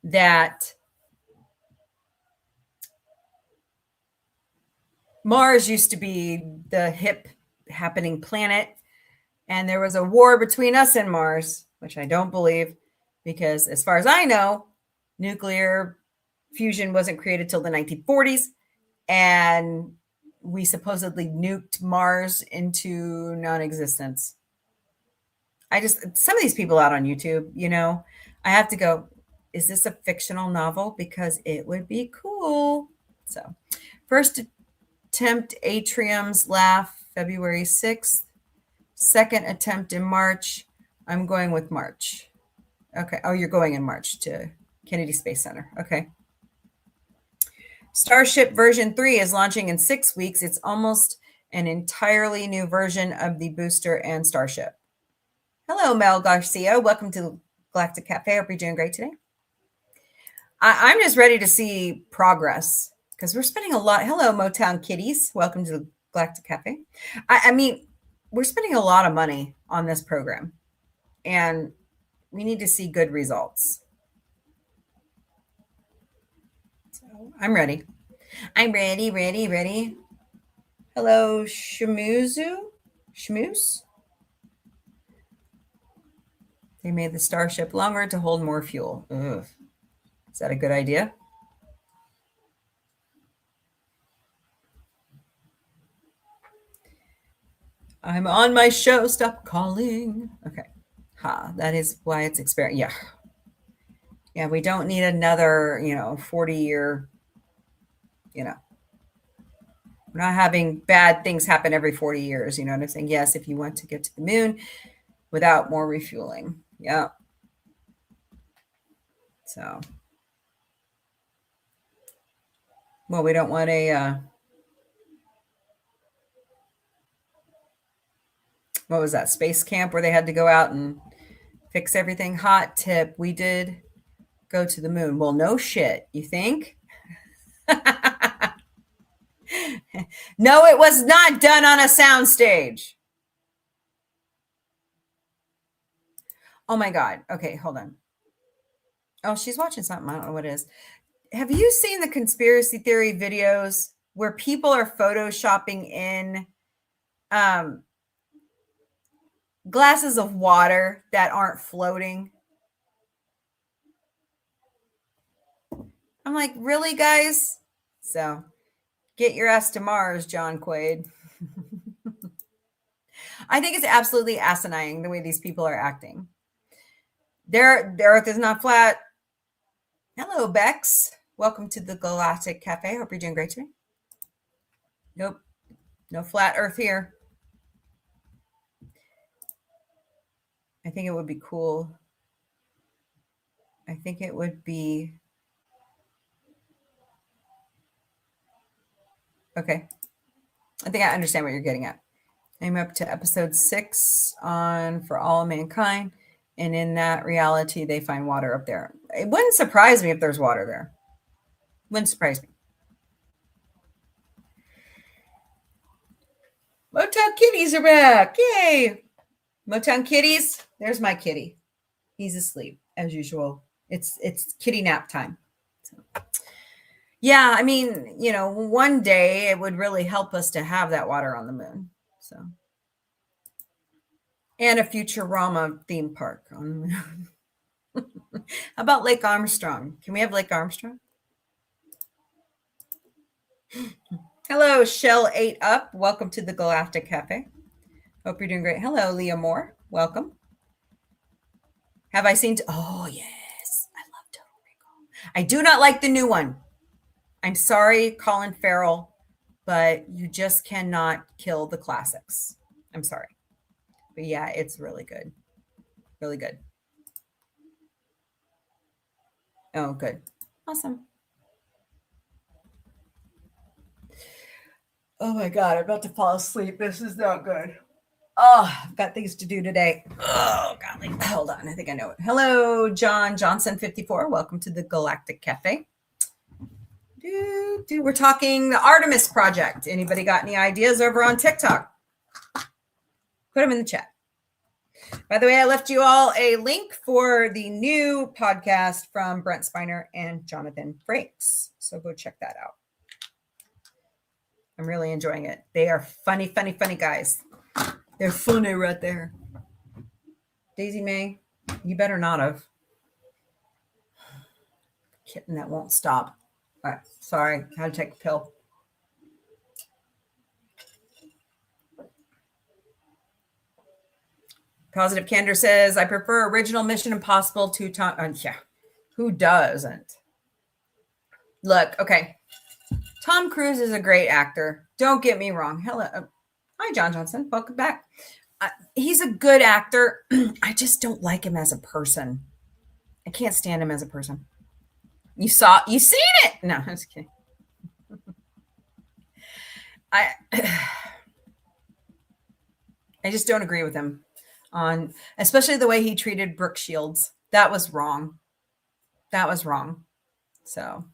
that Mars used to be the hip happening planet, and there was a war between us and Mars, which I don't believe, because as far as I know, nuclear fusion wasn't created till the 1940s, and we supposedly nuked Mars into non-existence. Some of these people out on YouTube, I have to go, is this a fictional novel? Because it would be cool. So, first attempt, Atrium's Laugh, February 6th. Second attempt in March. I'm going with March. Okay. Oh, you're going in March to Kennedy Space Center. Okay. Starship version 3 is launching in 6 weeks. It's almost an entirely new version of the booster and Starship. Hello, Mel Garcia. Welcome to Galactic Cafe. Hope you're doing great today. I'm just ready to see progress because we're spending a lot. Hello, Motown Kitties. Welcome to the Galactic Cafe. I mean, we're spending a lot of money on this program, and we need to see good results. So I'm ready. I'm ready. Hello, Shmoose. They made the Starship longer to hold more fuel. Ugh. Is that a good idea? I'm on my show. Stop calling. Okay. That is why it's experience. Yeah. Yeah, we don't need another, 40-year, we're not having bad things happen every 40 years. You know what I'm saying? Yes, if you want to get to the moon without more refueling. Yeah. So, well, we don't want what was that, space camp where they had to go out and fix everything? Hot tip, we did go to the moon. Well, no shit, you think? No, it was not done on a soundstage. Oh my God. Okay, hold on. Oh, she's watching something. I don't know what it is. Have you seen the conspiracy theory videos where people are photoshopping in glasses of water that aren't floating? I'm like, really, guys? So get your ass to Mars, John Quaid. I think it's absolutely asinine the way these people are acting. The Earth is not flat. Hello, Bex. Welcome to the Galactic Cafe. Hope you're doing great today. Nope. No flat Earth here. I think it would be cool. I think it would be... Okay. I think I understand what you're getting at. I'm up to episode 6 on For All Mankind. And in that reality, they find water up there. It wouldn't surprise me if there's water there. Wouldn't surprise me. Motown Kitties are back. Yay. Motown Kitties. There's my kitty. He's asleep as usual. It's kitty nap time. So, yeah, I mean, one day it would really help us to have that water on the moon. So, and a Futurama theme park on the moon. How about Lake Armstrong? Can we have Lake Armstrong? Hello, Shell 8 Up. Welcome to the Galactic Cafe. Hope you're doing great. Hello, Leah Moore. Welcome. Have I seen... Oh, yes. I love Total Recall. I do not like the new one. I'm sorry, Colin Farrell, but you just cannot kill the classics. I'm sorry. But yeah, it's really good. Really good. Oh, good. Awesome. Oh my God, I'm about to fall asleep. This is not good. Oh, I've got things to do today. Oh, golly. Hold on. I think I know it. Hello, John Johnson 54. Welcome to the Galactic Cafe. We're talking the Artemis Project. Anybody got any ideas over on TikTok? Put them in the chat. By the way, I left you all a link for the new podcast from Brent Spiner and Jonathan Frakes. So go check that out. I'm really enjoying it. They are funny guys. They're funny right there. Daisy May, you better not have. Kitten that won't stop. All right, sorry, had to take a pill. Positive Candor says, I prefer original Mission Impossible to Tom. Yeah, who doesn't? Look, okay. Tom Cruise is a great actor. Don't get me wrong. Hello. Hi, John Johnson. Welcome back. He's a good actor. I just don't like him as a person. I can't stand him as a person. You seen it? No, I'm just kidding. I just don't agree with him on, especially the way he treated Brooke Shields. That was wrong. So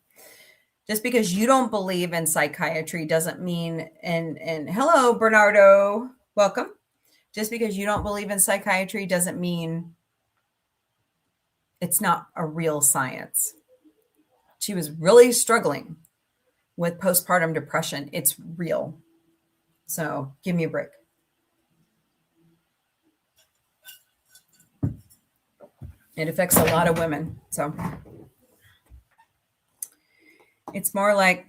just because you don't believe in psychiatry doesn't mean, and hello, Bernardo, welcome. Just because you don't believe in psychiatry doesn't mean it's not a real science. She was really struggling with postpartum depression. It's real. So give me a break. It affects a lot of women. So it's more like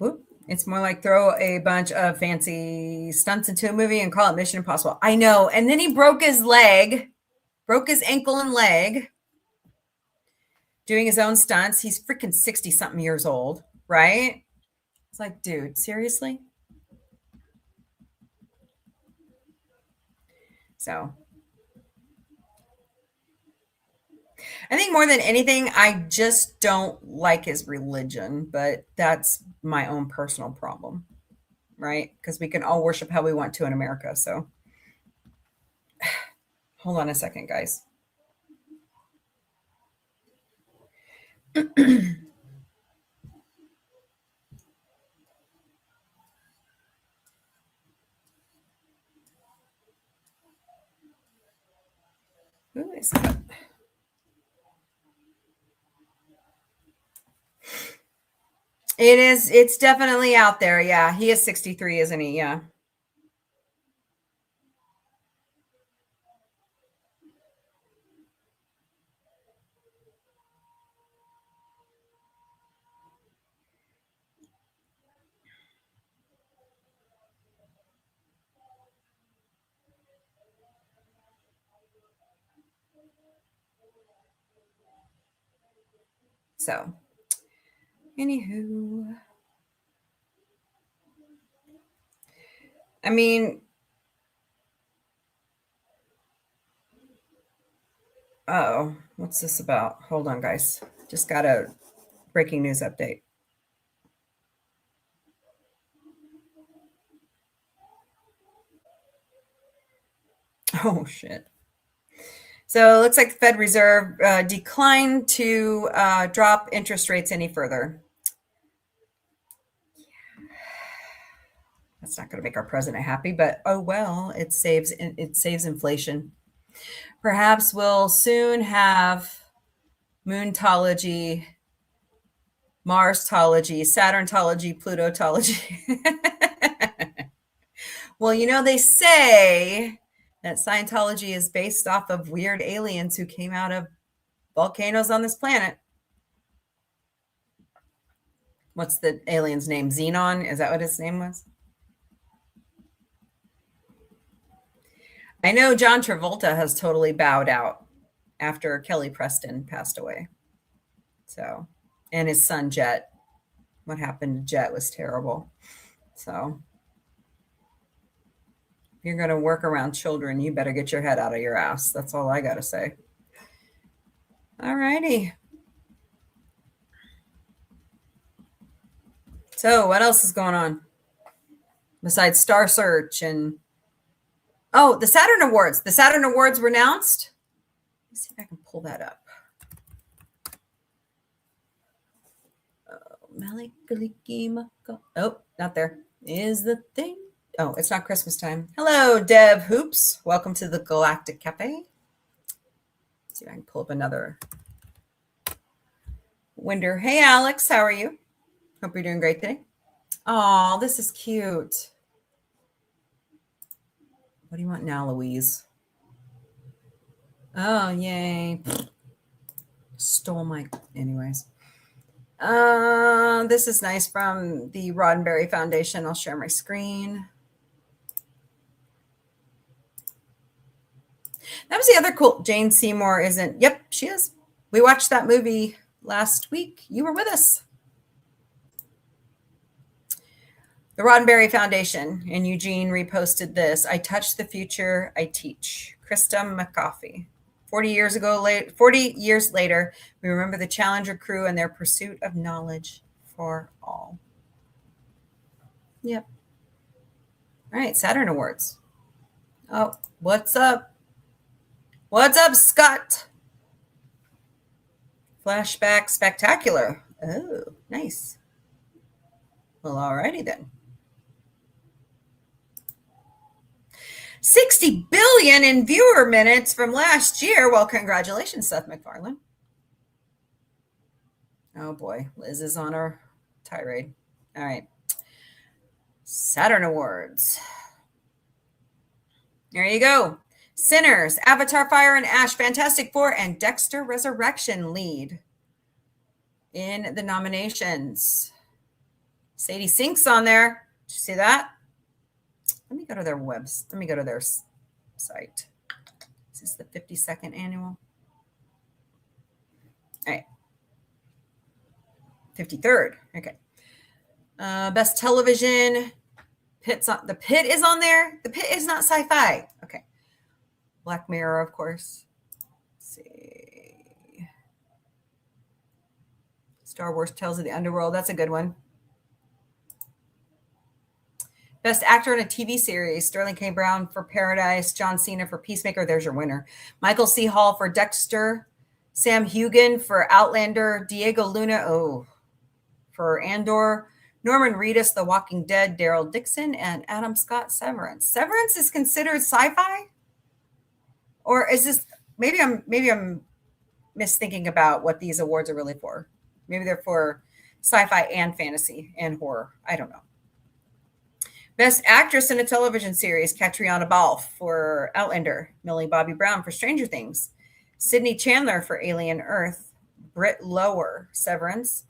throw a bunch of fancy stunts into a movie and call it Mission Impossible. I know. And then he broke his ankle and leg doing his own stunts. He's freaking 60 something years old, right? It's like, dude, seriously? So I think more than anything, I just don't like his religion, but that's my own personal problem, right? Because we can all worship how we want to in America. So hold on a second, guys. Who is that? It's definitely out there. Yeah, he is 63, isn't he? Yeah. So, anywho, I mean, oh, what's this about? Hold on, guys. Just got a breaking news update. Oh, shit. So it looks like the Fed Reserve declined to drop interest rates any further. That's not going to make our president happy, but oh well, it saves inflation. Perhaps we'll soon have Moontology, Marstology, Saturntology, Plutotology. Well, you know, they say that Scientology is based off of weird aliens who came out of volcanoes on this planet. What's the alien's name? Xenon? Is that what his name was? I know John Travolta has totally bowed out after Kelly Preston passed away. So, and his son Jet. What happened to Jet was terrible. So, if you're going to work around children, you better get your head out of your ass. That's all I got to say. All righty. So, what else is going on besides Star Search and oh, the Saturn Awards. The Saturn Awards were announced. Let's see if I can pull that up. Oh, not there. Is the thing. Oh, it's not Christmas time. Hello, Dev Hoops. Welcome to the Galactic Café. Let's see if I can pull up another window. Hey, Alex, how are you? Hope you're doing great today. Oh, this is cute. What do you want now, Louise? Oh, yay. Stole my... Anyways. This is nice from the Roddenberry Foundation. I'll share my screen. That was the other cool. Jane Seymour isn't. Yep, she is. We watched that movie last week. You were with us. The Roddenberry Foundation and Eugene reposted this. I touch the future. I teach. Krista McCoffey. 40 years later, we remember the Challenger crew and their pursuit of knowledge for all. Yep. All right, Saturn Awards. Oh, what's up? What's up, Scott? Flashback Spectacular. Oh, nice. Well, alrighty then. 60 billion in viewer minutes from last year. Well, congratulations, Seth MacFarlane. Oh boy, Liz is on her tirade. All right. Saturn Awards. There you go. Sinners, Avatar Fire and Ash, Fantastic Four, and Dexter Resurrection lead in the nominations. Sadie Sink's on there. Did you see that? Let me go to their webs. Let me go to their site. This is the 52nd annual. All right. 53rd. Okay. Best television. The Pit is on there. The Pit is not sci-fi. Okay. Black Mirror, of course. Let's see. Star Wars Tales of the Underworld. That's a good one. Best actor in a TV series, Sterling K. Brown for Paradise, John Cena for Peacemaker. There's your winner. Michael C. Hall for Dexter, Sam Heughan for Outlander, Diego Luna for Andor, Norman Reedus, The Walking Dead, Daryl Dixon, and Adam Scott, Severance. Severance is considered sci-fi? Or is this, maybe I'm misthinking about what these awards are really for. Maybe they're for sci-fi and fantasy and horror. I don't know. Best Actress in a Television Series, Catriona Balfe for Outlander, Millie Bobby Brown for Stranger Things, Sydney Chandler for Alien Earth, Britt Lower, Severance,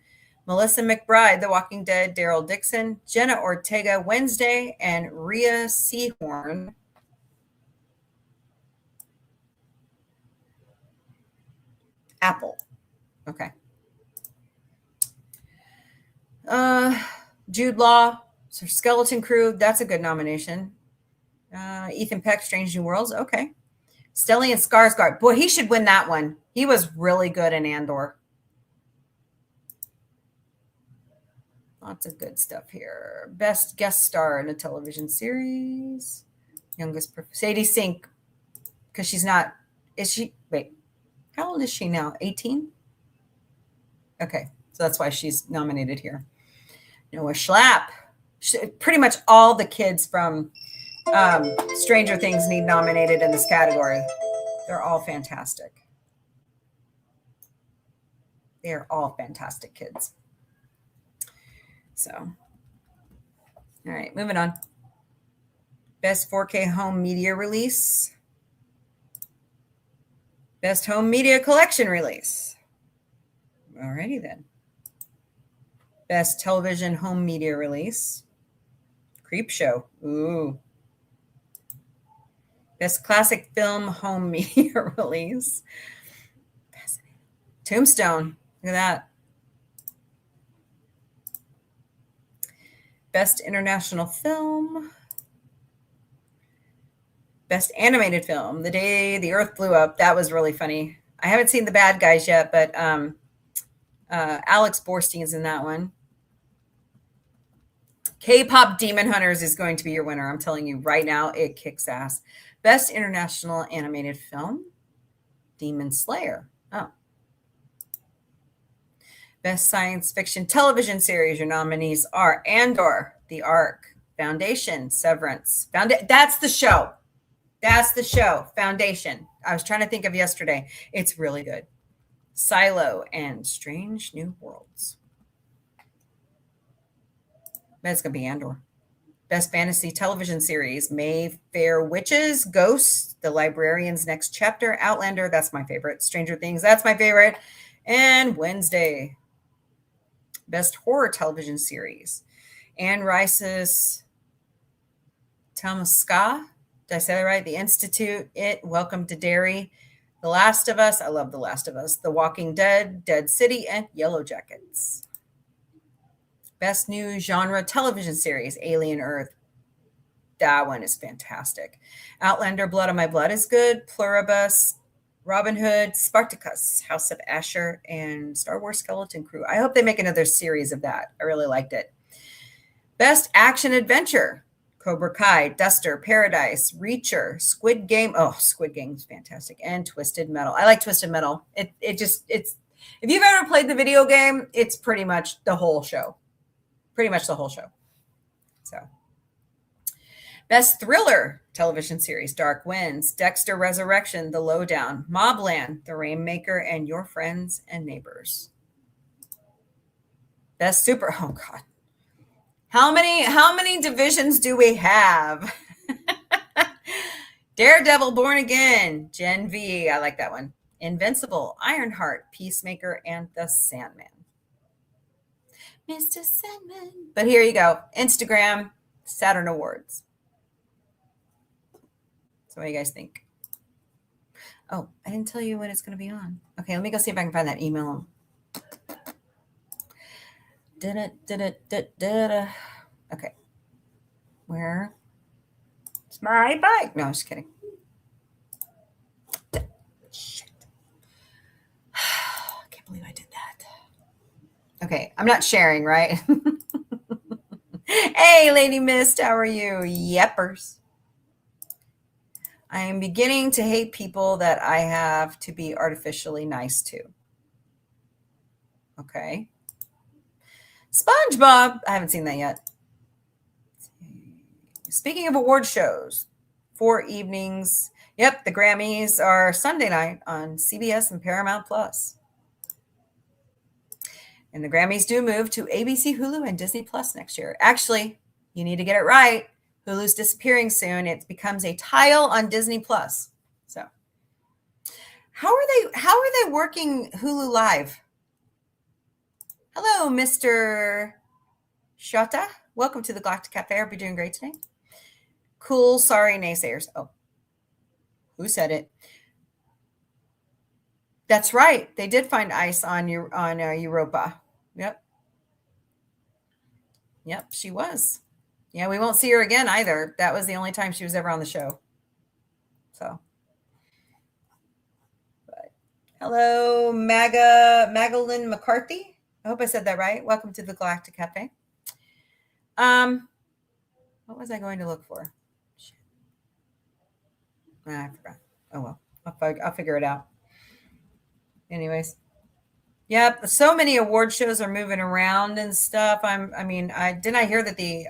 Melissa McBride, The Walking Dead, Daryl Dixon, Jenna Ortega, Wednesday, and Rhea Seehorn. Apple. Okay. Jude Law. So Skeleton Crew, that's a good nomination. Ethan Peck, Strange New Worlds. Okay. Stellan Skarsgård. Boy, he should win that one. He was really good in Andor. Lots of good stuff here. Best guest star in a television series. Sadie Sink. Because she's not, is she, wait, how old is she now? 18? Okay. So that's why she's nominated here. Noah Schlapp. Pretty much all the kids from Stranger Things need nominated in this category. They're all fantastic. They're all fantastic kids. So, all right, moving on. Best 4K home media release. Best home media collection release. Alrighty then. Best television home media release. Creepshow. Ooh. Best classic film home media release. Fascinating. Tombstone. Look at that. Best international film. Best animated film. The Day the Earth Blew Up. That was really funny. I haven't seen The Bad Guys yet, but Alex Borstein is in that one. K-pop Demon Hunters is going to be your winner. I'm telling you right now, it kicks ass. Best international animated film, Demon Slayer. Oh. Best science fiction television series. Your nominees are Andor, The Ark, Foundation, Severance. That's the show. That's the show. Foundation. I was trying to think of yesterday. It's really good. Silo and Strange New Worlds. That's going to be Andor. Best fantasy television series. Mayfair Witches, Ghosts, The Librarian's Next Chapter, Outlander. That's my favorite. Stranger Things. That's my favorite. And Wednesday. Best horror television series. Anne Rice's Tamaska. Did I say that right? The Institute, It, Welcome to Derry, The Last of Us. I love The Last of Us. The Walking Dead, Dead City, and Yellow Jackets. Best new genre television series, Alien Earth. That one is fantastic. Outlander, Blood on My Blood is good. Pluribus, Robin Hood, Spartacus, House of Asher, and Star Wars Skeleton Crew. I hope they make another series of that. I really liked it. Best action adventure. Cobra Kai, Duster, Paradise, Reacher, Squid Game. Oh, Squid Game's fantastic. And Twisted Metal. I like Twisted Metal. It's if you've ever played the video game, it's pretty much the whole show. Pretty much the whole show. So, best thriller television series, Dark Winds, Dexter Resurrection, The Lowdown, Mobland, The Rainmaker, and Your Friends and Neighbors. Best super, oh God. How many divisions do we have? Daredevil, Born Again, Gen V, I like that one. Invincible, Ironheart, Peacemaker, and The Sandman. Mr. Sandman. But here you go. Instagram, Saturn Awards. So what do you guys think? Oh, I didn't tell you when it's going to be on. Okay, let me go see if I can find that email. Okay. Where? It's my bike. No, I'm just kidding. Shit. I can't believe I did that. Okay, I'm not sharing, right? Hey, Lady Mist, how are you? Yeppers. I am beginning to hate people that I have to be artificially nice to. Okay. SpongeBob. I haven't seen that yet. Speaking of award shows, 4 evenings. Yep, the Grammys are Sunday night on CBS and Paramount Plus. And the Grammys do move to ABC, Hulu, and Disney Plus next year. Actually, you need to get it right. Hulu's disappearing soon. It becomes a tile on Disney Plus. So, how are they working Hulu Live? Hello, Mr. Shota. Welcome to the Galactic Café. I hope you're doing great today. Cool. Sorry, naysayers. Oh, who said it? That's right. They did find ice on Europa. Yep. Yep, she was. Yeah, we won't see her again either. That was the only time she was ever on the show. So. But, hello, Magalyn McCarthy. I hope I said that right. Welcome to the Galactic Cafe. What was I going to look for? Shit. I forgot. Oh well, I'll figure it out. Anyways, yep. So many award shows are moving around and stuff. I hear that the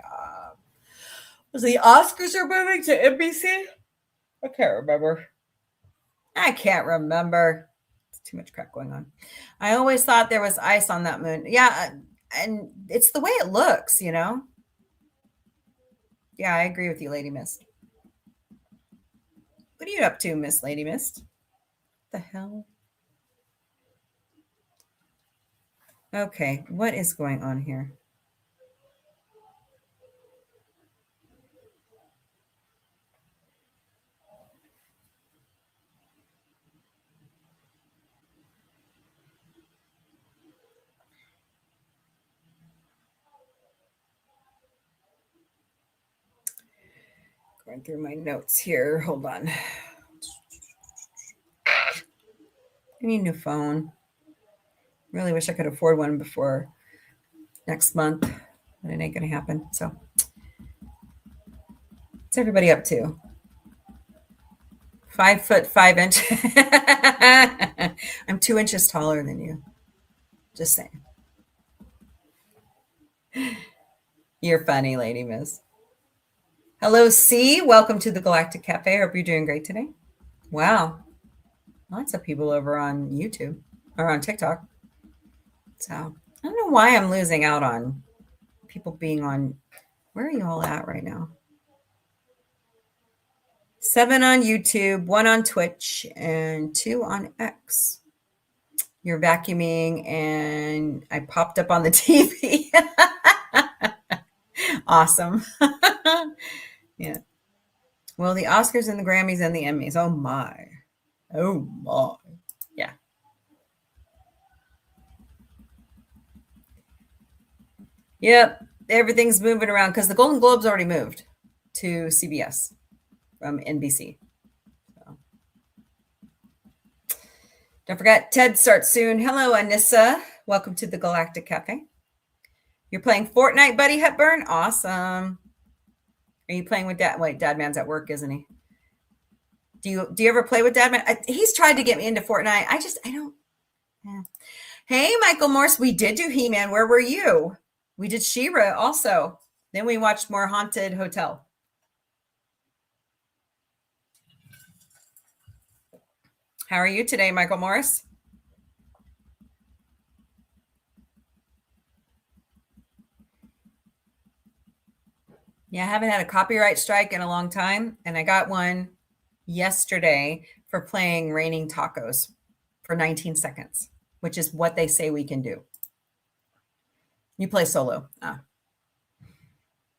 Oscars are moving to NBC? I can't remember. It's too much crap going on. I always thought there was ice on that moon. Yeah, and it's the way it looks, you know. Yeah, I agree with you, Lady Mist. What are you up to, Miss Lady Mist? What the hell? Okay, what is going on here? Going through my notes here. Hold on. I need a new phone. Really wish I could afford one before next month, but it ain't going to happen. So, what's everybody up to? 5 foot 5 inches. I'm 2 inches taller than you. Just saying. You're funny, Lady Miss. Hello, C. Welcome to the Galactic Cafe. Hope you're doing great today. Wow. Lots of people over on YouTube or on TikTok. So I don't know why I'm losing out on people being on. Where are you all at right now? 7 on YouTube, 1 on Twitch, and 2 on X. You're vacuuming, and I popped up on the TV. Awesome. Yeah. Well, the Oscars and the Grammys and the Emmys. Oh, my. Oh, my. Yeah. Yep. Everything's moving around because the Golden Globes already moved to CBS from NBC. So. Don't forget, TED starts soon. Hello, Anissa. Welcome to the Galactic Cafe. You're playing Fortnite, Buddy Hepburn? Awesome. Are you playing with Dad? Wait, Dad Man's at work, isn't he? Do you ever play with Dad Man? He's tried to get me into Fortnite. I don't. Yeah. Hey, Michael Morse, we did do He-Man. Where were you? We did She-Ra also. Then we watched more Haunted Hotel. How are you today, Michael Morris? Yeah, I haven't had a copyright strike in a long time, and I got one yesterday for playing Raining Tacos for 19 seconds, which is what they say we can do. You play solo. Oh.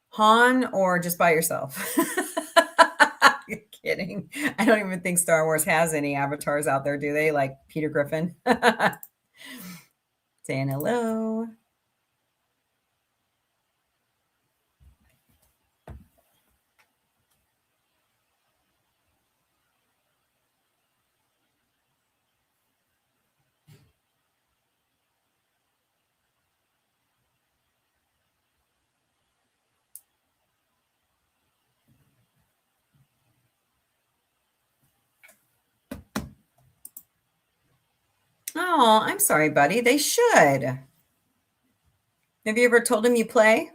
Han or just by yourself? You're kidding. I don't even think Star Wars has any avatars out there, do they? Like Peter Griffin. Saying hello. Oh, I'm sorry, buddy. They should. Have you ever told him you play?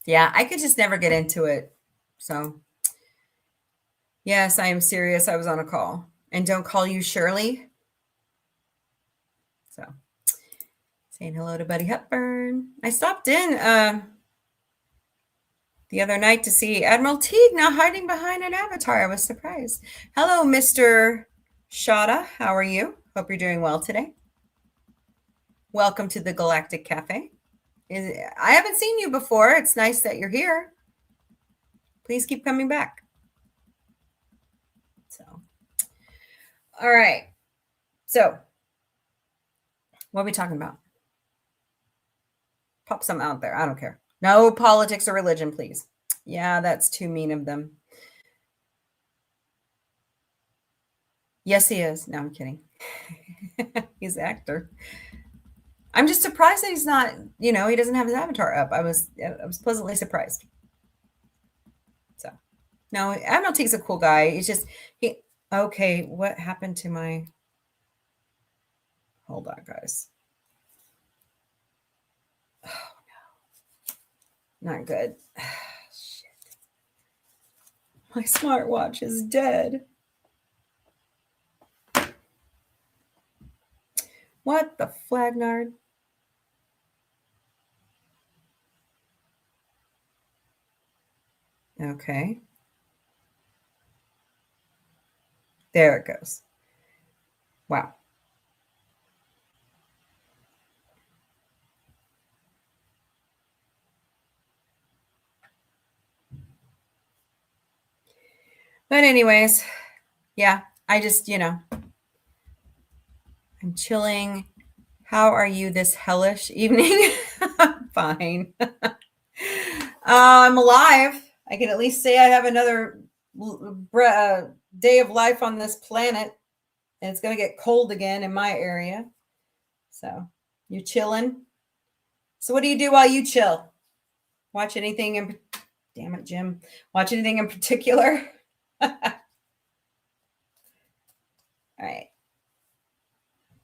Yeah, I could just never get into it. So, yes, I am serious. I was on a call. And don't call you Shirley. So, saying hello to Buddy Hepburn. I stopped in the other night to see Admiral Teague now hiding behind an avatar. I was surprised. Hello, Mr. Shada. How are you? Hope you're doing well today. Welcome to the Galactic Cafe. I haven't seen you before. It's nice that you're here. Please keep coming back. So, all right. So, what are we talking about? Pop some out there. I don't care. No politics or religion, please. Yeah, that's too mean of them. Yes, he is. No, I'm kidding. He's an actor. I'm just surprised that he's not, he doesn't have his avatar up. I was pleasantly surprised. So, no, Admiral Teague's a cool guy. It's just, okay, what happened to my, hold on, guys. Oh, no. Not good. Shit. My smartwatch is dead. What the flagnard? Okay. There it goes. Wow. But anyways, yeah, I just, I'm chilling. How are you this hellish evening? Fine. I'm alive. I can at least say I have another day of life on this planet. And it's going to get cold again in my area. So you chilling? So what do you do while you chill? Watch anything in... Damn it, Jim. Watch anything in particular? All right.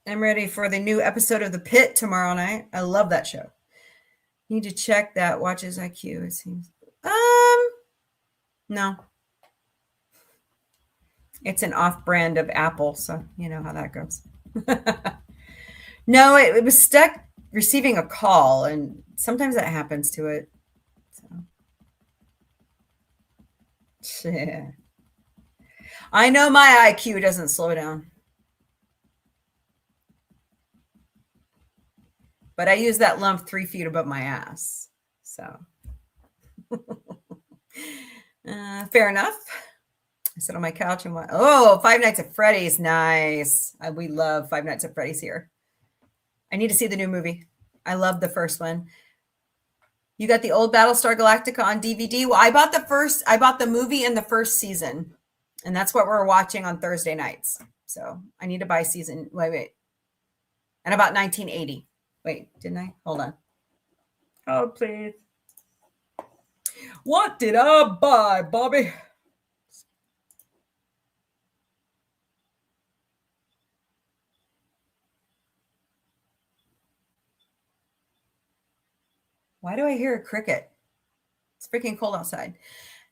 I'm ready for the new episode of The Pit tomorrow night. I love that show. Need to check that. Watch his IQ, it seems. No. It's an off-brand of Apple, so you know how that goes. No, it was stuck receiving a call, and sometimes that happens to it. So. Yeah. I know my IQ doesn't slow down. But I use that lump 3 feet above my ass. So fair enough. I sit on my couch and watch. Oh, Five Nights at Freddy's. Nice. We love Five Nights at Freddy's here. I need to see the new movie. I love the first one. You got the old Battlestar Galactica on DVD. Well, I bought the movie and the first season. And that's what we're watching on Thursday nights. So I need to buy season. Wait. And about 1980. Wait, didn't I? Hold on. Oh, please. What did I buy, Bobby? Why do I hear a cricket? It's freaking cold outside.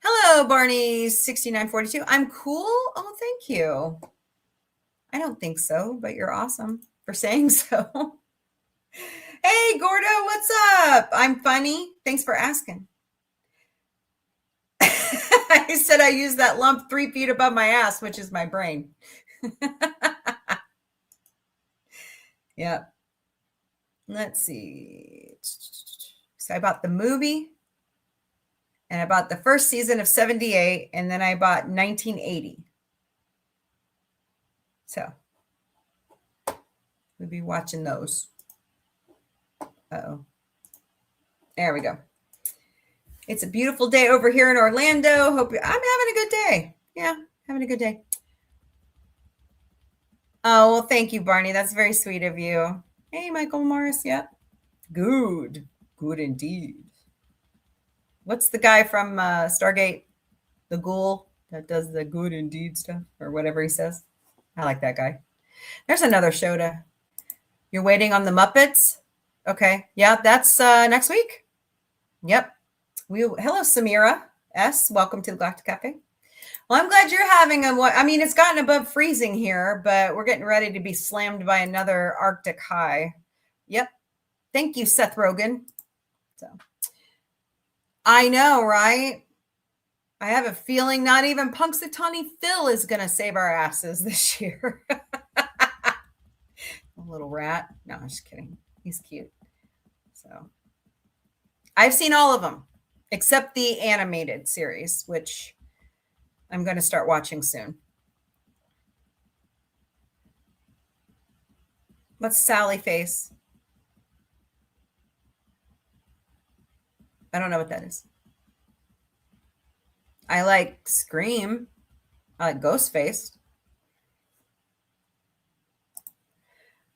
Hello, Barney 6942. I'm cool. Oh, thank you. I don't think so, but you're awesome for saying so. Hey, Gordo, what's up? I'm funny. Thanks for asking. I said I use that lump 3 feet above my ass, which is my brain. Yep. Let's see. So I bought the movie, and I bought the first season of 78, and then I bought 1980. So we'll be watching those. Uh-oh. There we go. It's a beautiful day over here in Orlando. I'm having a good day. Yeah, having a good day. Oh, well, thank you, Barney. That's very sweet of you. Hey, Michael Morris. Yep. Good. Good indeed. What's the guy from Stargate? The ghoul that does the good indeed stuff or whatever he says. I like that guy. There's another show to... You're waiting on the Muppets? Okay. Yeah, that's next week. Yep. Hello, Samira S. Welcome to the Galactic Café. Well, I'm glad you're having it's gotten above freezing here, but we're getting ready to be slammed by another Arctic high. Yep. Thank you, Seth Rogen. So I know, right? I have a feeling not even Punxsutawney Phil is going to save our asses this year. A little rat. No, I'm just kidding. He's cute. So I've seen all of them except the animated series, which I'm going to start watching soon. What's Sally face? I don't know what that is. I like Scream. I like Ghostface.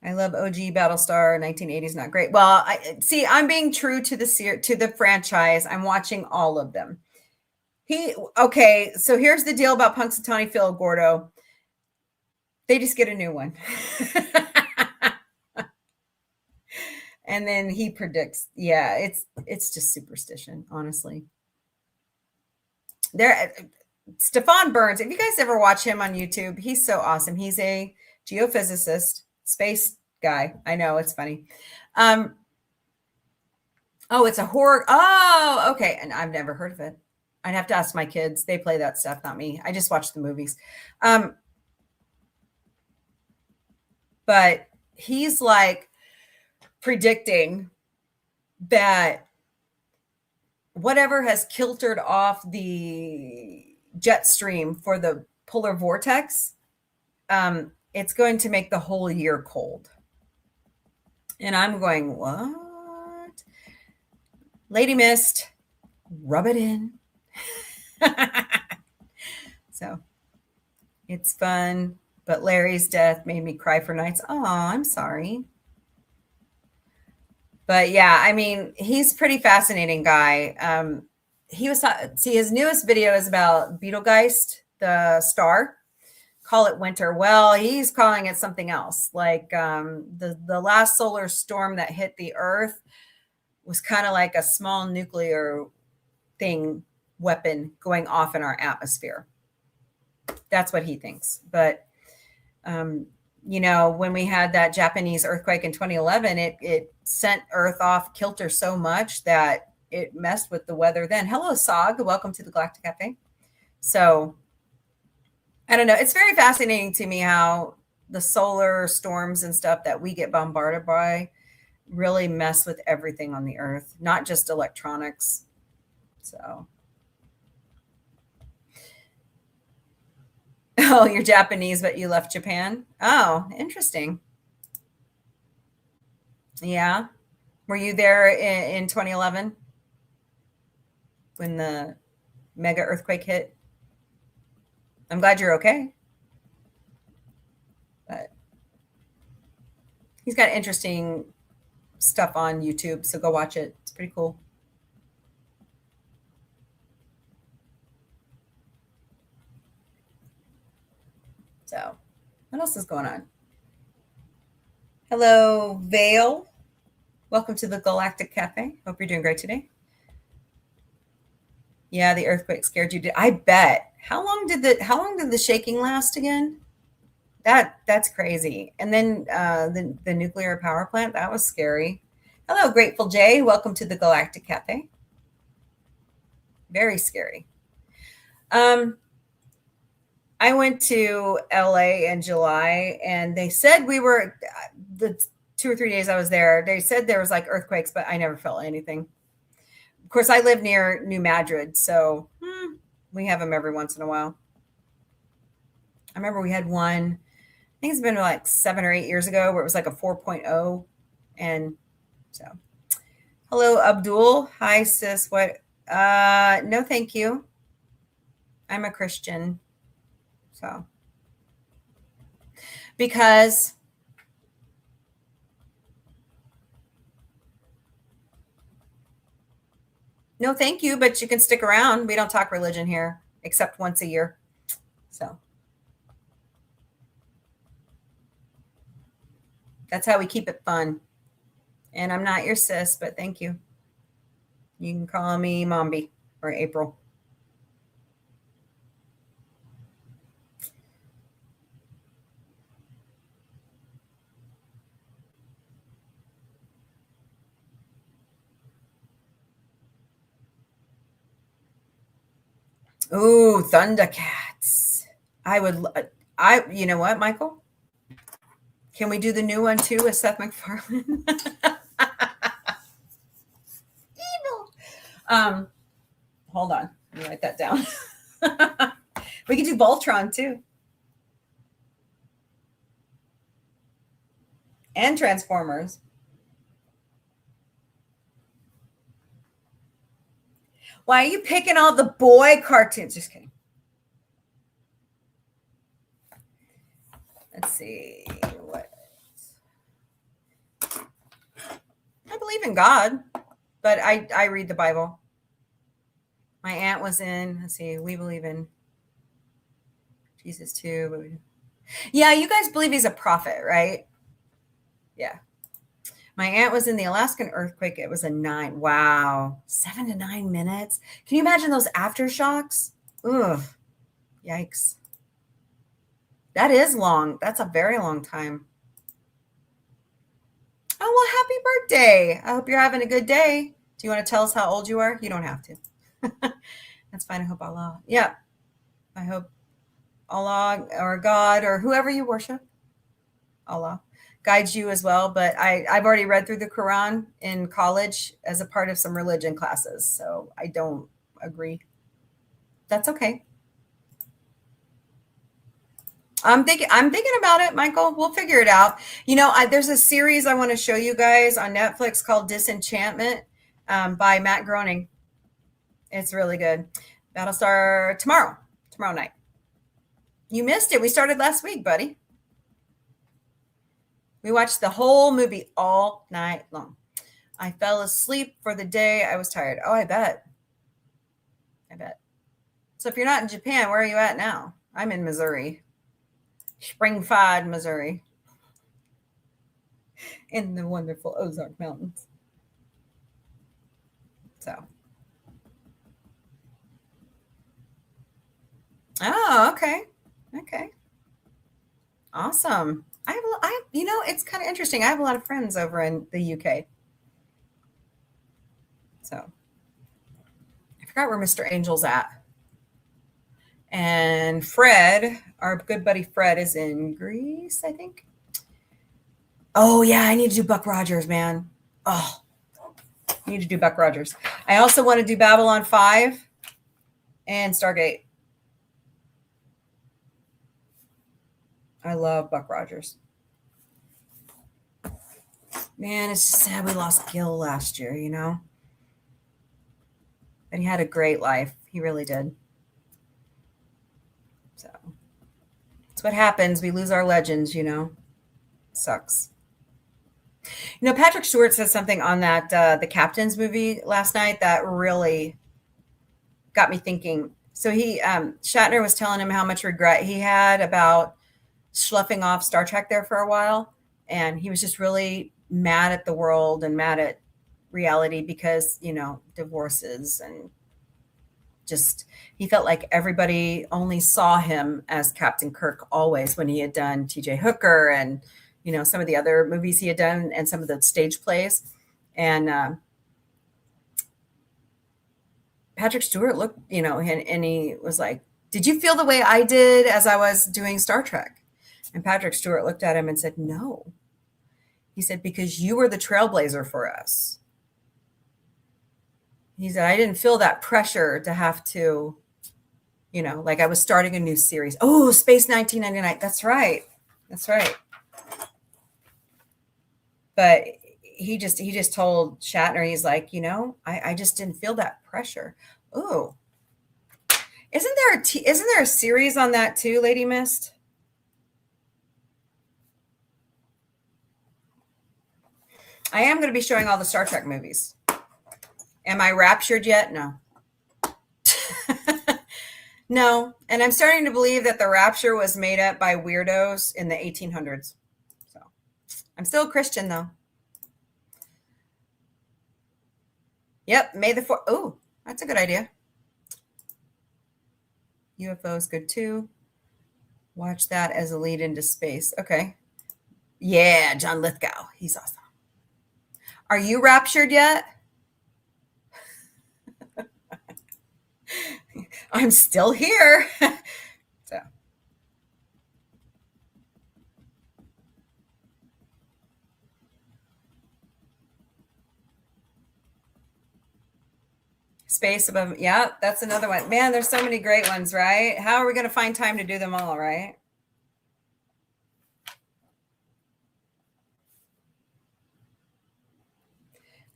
I love OG Battlestar. 1980s not great. Well, I'm being true to the franchise. I'm watching all of them. Okay, so here's the deal about Punxsutawney Phil, Gordo. They just get a new one. And then he predicts. Yeah, it's just superstition, honestly. Stefan Burns, if you guys ever watch him on YouTube, he's so awesome. He's a geophysicist, space guy. I know, it's funny. Oh, it's a horror. Oh, okay. And I've never heard of it. I'd have to ask my kids. They play that stuff, not me. I just watch the movies. But he's like predicting that whatever has kiltered off the jet stream for the polar vortex, it's going to make the whole year cold. And I'm going, what? Lady Mist, rub it in. So it's fun. But Larry's death made me cry for nights. Oh, I'm sorry. But yeah, I mean, he's pretty fascinating guy. He was see his newest video is about Betelgeuse, the star. Call it winter. Well, he's calling it something else. Like the last solar storm that hit the Earth was kind of like a small nuclear weapon going off in our atmosphere. That's what he thinks. But you know, when we had that Japanese earthquake in 2011, it sent Earth off kilter so much that it messed with the weather then. Hello, Sog. Welcome to the Galactic Café. So I don't know. It's very fascinating to me how the solar storms and stuff that we get bombarded by really mess with everything on the Earth, not just electronics. So, oh, you're Japanese, but you left Japan. Oh, interesting. Yeah. Were you there in 2011 when the mega earthquake hit? I'm glad you're okay. But he's got interesting stuff on YouTube, so go watch it. It's pretty cool. So, what else is going on? Hello, Vale. Welcome to the Galactic Cafe. Hope you're doing great today. Yeah, the earthquake scared you. I bet. How long did the shaking last again? That's crazy. And then the nuclear power plant, that was scary. Hello, Grateful Jay. Welcome to the Galactic Cafe. Very scary. I went to LA in July, and they said we were the 2 or 3 days I was there. They said there was like earthquakes, but I never felt anything. Of course, I live near New Madrid, so we have them every once in a while. I remember we had one, I think it's been like 7 or 8 years ago, where it was like a 4.0. And so, hello, Abdul. Hi, sis. What? No, thank you. I'm a Christian. So, because no, thank you, but you can stick around. We don't talk religion here except once a year. So that's how we keep it fun. And I'm not your sis, but thank you. You can call me Mombie or April. Ooh, Thundercats. You know what, Michael? Can we do the new one too with Seth MacFarlane? Evil. Hold on. Let me write that down. We can do Voltron too. And Transformers. Why are you picking all the boy cartoons? Just kidding. Let's see. What? I believe in God, but I read the Bible. My aunt was in, let's see, we believe in Jesus too. Yeah, you guys believe he's a prophet, right? Yeah. My aunt was in the Alaskan earthquake. It was a 9. Wow. 7 to 9 minutes. Can you imagine those aftershocks? Ugh. Yikes. That is long. That's a very long time. Oh, well, happy birthday. I hope you're having a good day. Do you want to tell us how old you are? You don't have to. That's fine. I hope Allah. Yeah. I hope Allah or God or whoever you worship, Allah, guides you as well. But I've already read through the Quran in college as a part of some religion classes. So I don't agree. That's okay. I'm thinking about it, Michael. We'll figure it out. You know, there's a series I want to show you guys on Netflix called Disenchantment by Matt Groening. It's really good. Battlestar tomorrow night. You missed it. We started last week, buddy. We watched the whole movie all night long. I fell asleep for the day. I was tired. Oh, I bet. So if you're not in Japan, where are you at now? I'm in Missouri. Springfield, Missouri. In the wonderful Ozark Mountains. So. Oh, okay. Awesome. It's kind of interesting. I have a lot of friends over in the UK. So I forgot where Mr. Angel's at. And Fred, our good buddy Fred, is in Greece, I think. Oh, yeah, I need to do Buck Rogers, man. Oh, I need to do Buck Rogers. I also want to do Babylon 5 and Stargate. I love Buck Rogers. Man, it's just sad we lost Gil last year, you know? But he had a great life. He really did. So that's what happens. We lose our legends, you know? Sucks. You know, Patrick Stewart said something on that the Captains movie last night that really got me thinking. So Shatner was telling him how much regret he had about sloughing off Star Trek there for a while. And he was just really mad at the world and mad at reality because, you know, divorces, and just he felt like everybody only saw him as Captain Kirk always, when he had done TJ Hooker and, you know, some of the other movies he had done and some of the stage plays. And Patrick Stewart looked, you know, and he was like, "Did you feel the way I did as I was doing Star Trek?" And Patrick Stewart looked at him and said, "No." He said, "Because you were the trailblazer for us." He said, "I didn't feel that pressure to have to, you know, like I was starting a new series." Oh, Space 1999. That's right. But he just told Shatner, he's like, you know, I just didn't feel that pressure. Oh, isn't there a series on that too, Lady Mist? I am going to be showing all the Star Trek movies. Am I raptured yet? No. No. And I'm starting to believe that the rapture was made up by weirdos in the 1800s. So I'm still a Christian, though. Yep. May the 4th. Oh, that's a good idea. UFO is good, too. Watch that as a lead into space. Okay. Yeah, John Lithgow. He's awesome. Are you raptured yet? I'm still here. So. Space above. Yeah, that's another one. Man, there's so many great ones, right? How are we going to find time to do them all, right?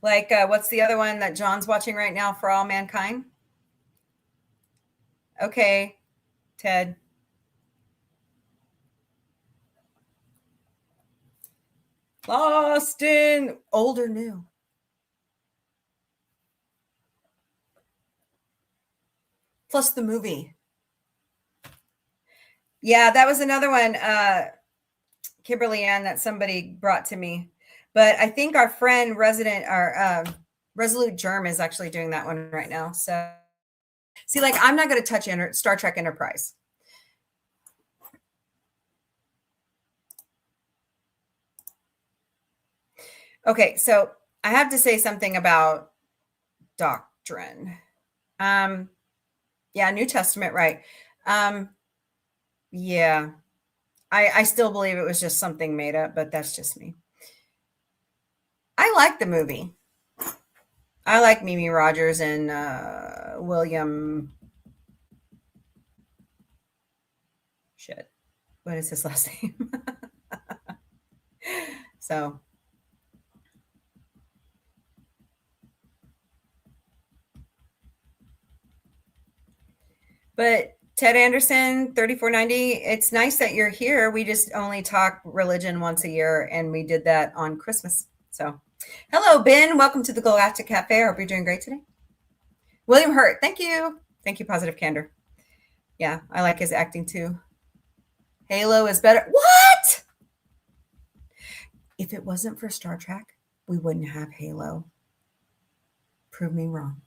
Like, what's the other one that John's watching right now, For All Mankind? Okay, Ted. Lost in Old or New? Plus the movie. Yeah, that was another one, Kimberly Ann, that somebody brought to me. But I think our friend Resolute Germ is actually doing that one right now. So, see, like, I'm not going to touch Star Trek Enterprise. Okay, so I have to say something about doctrine. Yeah, New Testament, right. Yeah, I still believe it was just something made up, but that's just me. I like the movie. I like Mimi Rogers and William. Shit. What is his last name? So. But Ted Anderson, 3490, it's nice that you're here. We just only talk religion once a year, and we did that on Christmas. So Hello, Ben. Welcome to the Galactic Cafe. I hope you're doing great today. William Hurt, thank you. Thank you, Positive Candor. Yeah, I like his acting too. Halo is better. What? If it wasn't for Star Trek, we wouldn't have Halo. Prove me wrong.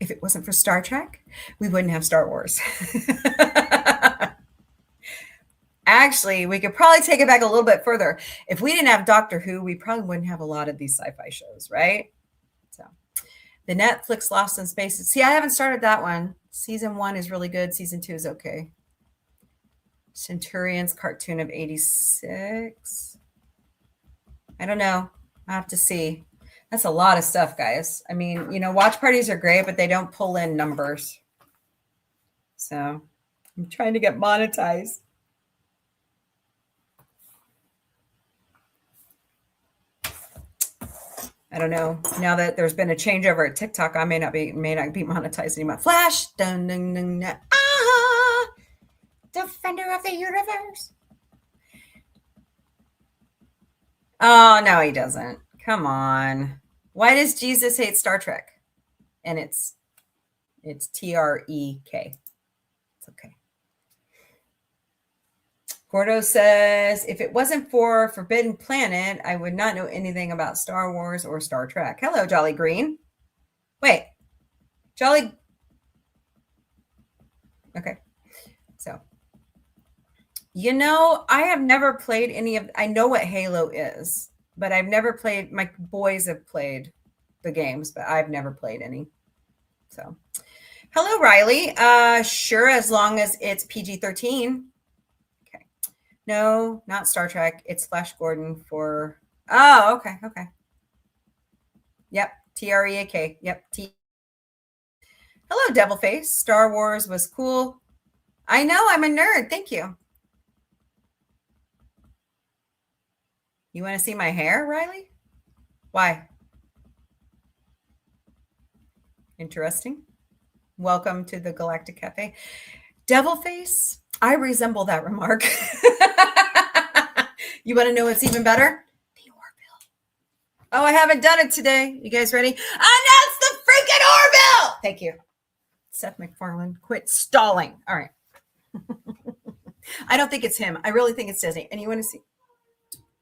If it wasn't for Star Trek, we wouldn't have Star Wars. Actually, we could probably take it back a little bit further. If we didn't have Doctor Who, we probably wouldn't have a lot of these sci-fi shows, right? So, the Netflix Lost in Space. See, I haven't started that one. Season 1 is really good. Season 2 is okay. Centurions cartoon of 86. I don't know. I have to see. That's a lot of stuff, guys. I mean, you know, watch parties are great, but they don't pull in numbers. So I'm trying to get monetized. I don't know. Now that there's been a changeover at TikTok, I may not be monetized anymore. Flash, dun, dun, dun, dun. Ah, defender of the universe. Oh no, he doesn't. Come on. Why does Jesus hate Star Trek? And it's Trek. It's okay. Gordo says, if it wasn't for Forbidden Planet, I would not know anything about Star Wars or Star Trek. Hello, Jolly Green. Wait. Jolly. Okay. So, you know, I have never played any of, I know what Halo is, but I've never played, my boys have played the games, but I've never played any. So, hello, Riley. Sure, as long as it's PG-13. Okay. No, not Star Trek. It's Flash Gordon for, oh, okay, okay. Yep, Trek. Yep, Hello, Devilface. Star Wars was cool. I know, I'm a nerd. Thank you. You want to see my hair, Riley? Why? Interesting. Welcome to the Galactic Cafe. Devilface, I resemble that remark. You want to know what's even better? The Orville. Oh, I haven't done it today. You guys ready? Announce the freaking Orville! Thank you. Seth MacFarlane, quit stalling. All right. I don't think it's him. I really think it's Disney. And you want to see?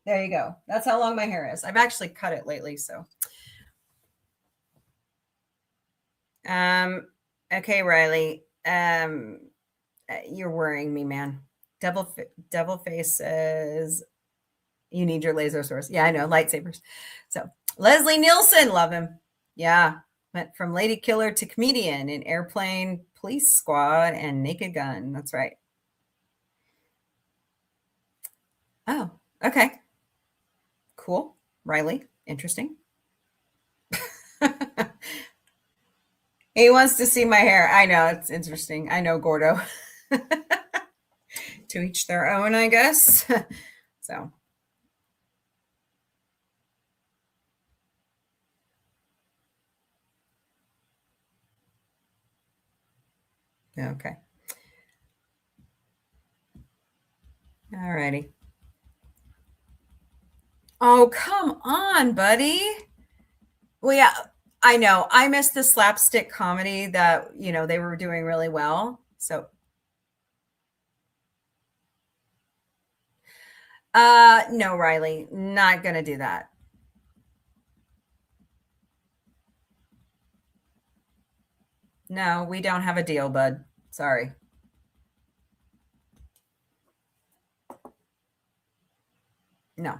There you go. That's how long my hair is. I've actually cut it lately, so. Okay, Riley. You're worrying me, man. Devilface says you need your laser source. Yeah, I know, lightsabers. So Leslie Nielsen, love him. Yeah, went from lady killer to comedian in Airplane, Police Squad, and Naked Gun. That's right. Oh, okay. Cool. Riley, interesting. He wants to see my hair. I know, it's interesting. I know, Gordo. To each their own, I guess. So. Okay. All righty. Oh, come on, buddy. Well, yeah, I know. I missed the slapstick comedy that, you know, they were doing really well. So, no, Riley, not going to do that. No, we don't have a deal, bud. Sorry. No.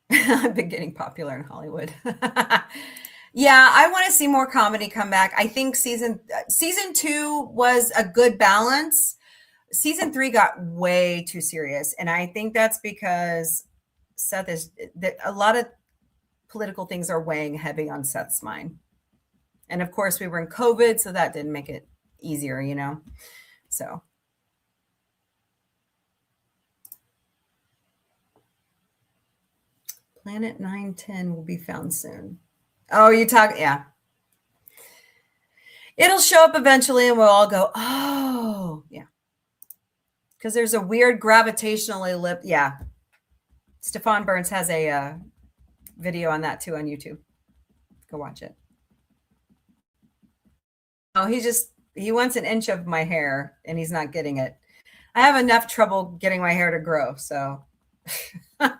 I've been getting popular in Hollywood. Yeah, I want to see more comedy come back. I think season 2 was a good balance. Season 3 got way too serious, and I think that's because Seth is that a lot of political things are weighing heavy on Seth's mind. And of course, we were in COVID, so that didn't make it easier, you know. So Planet 910 will be found soon. Oh, you talk, yeah. It'll show up eventually and we'll all go, oh, yeah. Because there's a weird gravitational ellipse. Yeah. Stefan Burns has a video on that too on YouTube. Go watch it. Oh, he wants an inch of my hair and he's not getting it. I have enough trouble getting my hair to grow. So I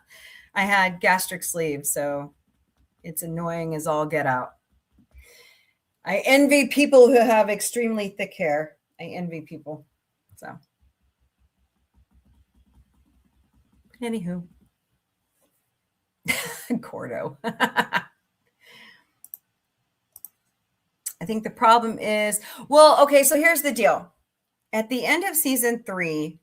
had gastric sleeves. So it's annoying as all get out. I envy people who have extremely thick hair. I envy people. So anywho. Cordo. I think the problem is, well, okay, so here's the deal. At the end of season 3,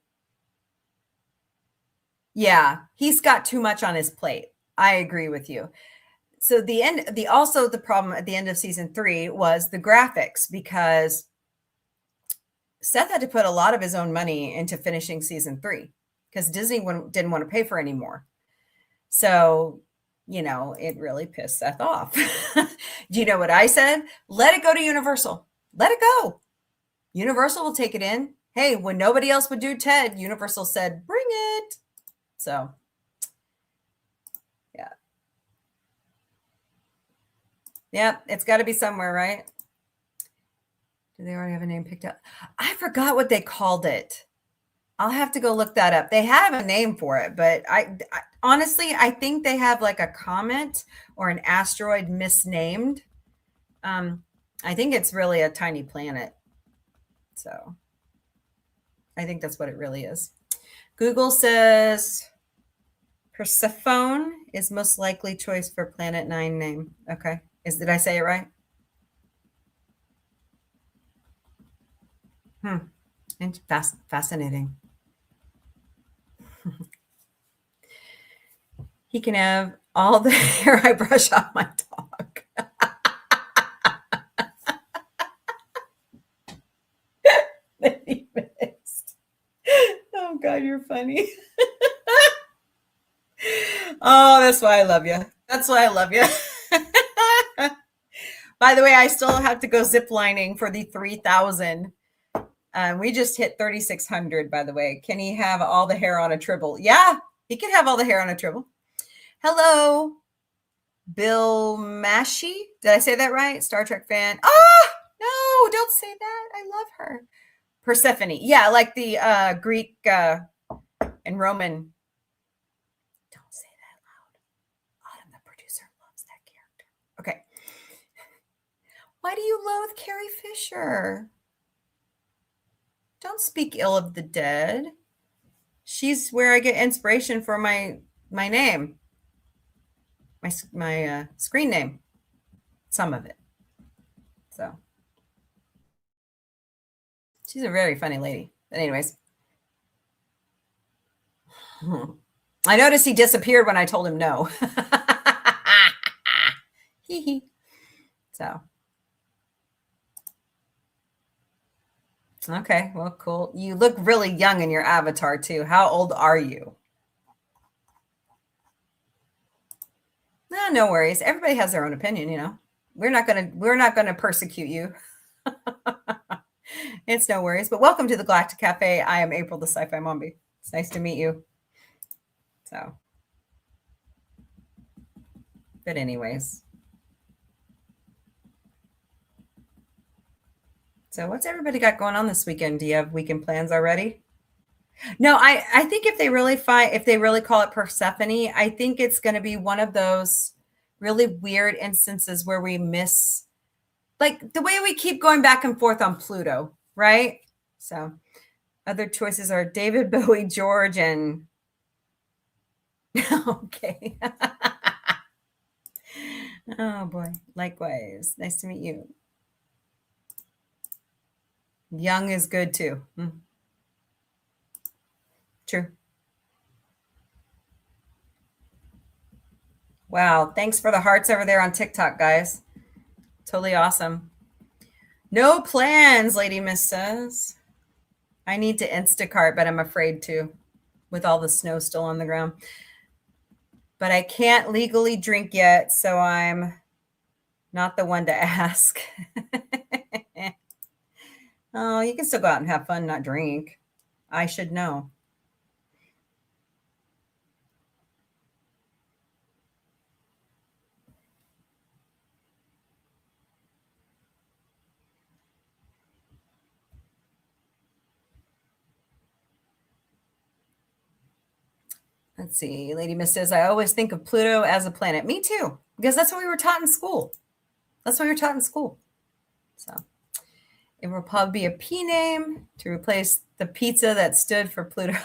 yeah, he's got too much on his plate. I agree with you. So the problem at the end of season 3 was the graphics, because Seth had to put a lot of his own money into finishing season 3 because Disney didn't want to pay for any more. So, it really pissed Seth off. Do you know what I said? Let it go to Universal. Let it go. Universal will take it in. Hey, when nobody else would do Ted, Universal said, bring it. So, yeah. Yeah, it's got to be somewhere, right? Do they already have a name picked up? I forgot what they called it. I'll have to go look that up. They have a name for it, but I honestly, I think they have like a comet or an asteroid misnamed. I think it's really a tiny planet. So I think that's what it really is. Google says Persephone is most likely choice for Planet 9 name. Okay. Did I say it right? Fascinating. He can have all the hair I brush off my dog. That he missed. Oh God, you're funny. Oh, that's why I love you. That's why I love you. By the way, I still have to go zip lining for the 3,000. We just hit 3,600, by the way. Can he have all the hair on a tribble? Yeah, he can have all the hair on a tribble. Hello, Bill Mashi. Did I say that right? Star Trek fan. Oh, no, don't say that. I love her. Persephone. Yeah, like the Greek and Roman. Don't say that loud. Autumn, the producer, loves that character. Okay. Why do you loathe Carrie Fisher? Don't speak ill of the dead. She's where I get inspiration for my name, my screen name, some of it. So she's a very funny lady. But anyways, I noticed he disappeared when I told him no. So. Okay, well, cool. You look really young in your avatar too. How old are you? No worries. Everybody has their own opinion, We're not gonna persecute you. It's no worries. But welcome to the Galactic Cafe. I am April, the Sci-Fi Mombie. It's nice to meet you. So, but anyways. So what's everybody got going on this weekend? Do you have weekend plans already? No, I think if they really call it Persephone, I think it's going to be one of those really weird instances where we miss, like the way we keep going back and forth on Pluto, right? So other choices are David Bowie, George, and okay. Oh boy, likewise. Nice to meet you. Young is good too. True. Wow. Thanks for the hearts over there on TikTok, guys. Totally awesome. No plans, Lady Miss says. I need to Instacart, but I'm afraid to with all the snow still on the ground. But I can't legally drink yet, so I'm not the one to ask. Oh, you can still go out and have fun, not drink. I should know. Let's see. Lady Miss says, I always think of Pluto as a planet. Me too, because that's what we were taught in school. That's what we were taught in school. So it will probably be a P name to replace the pizza that stood for Pluto.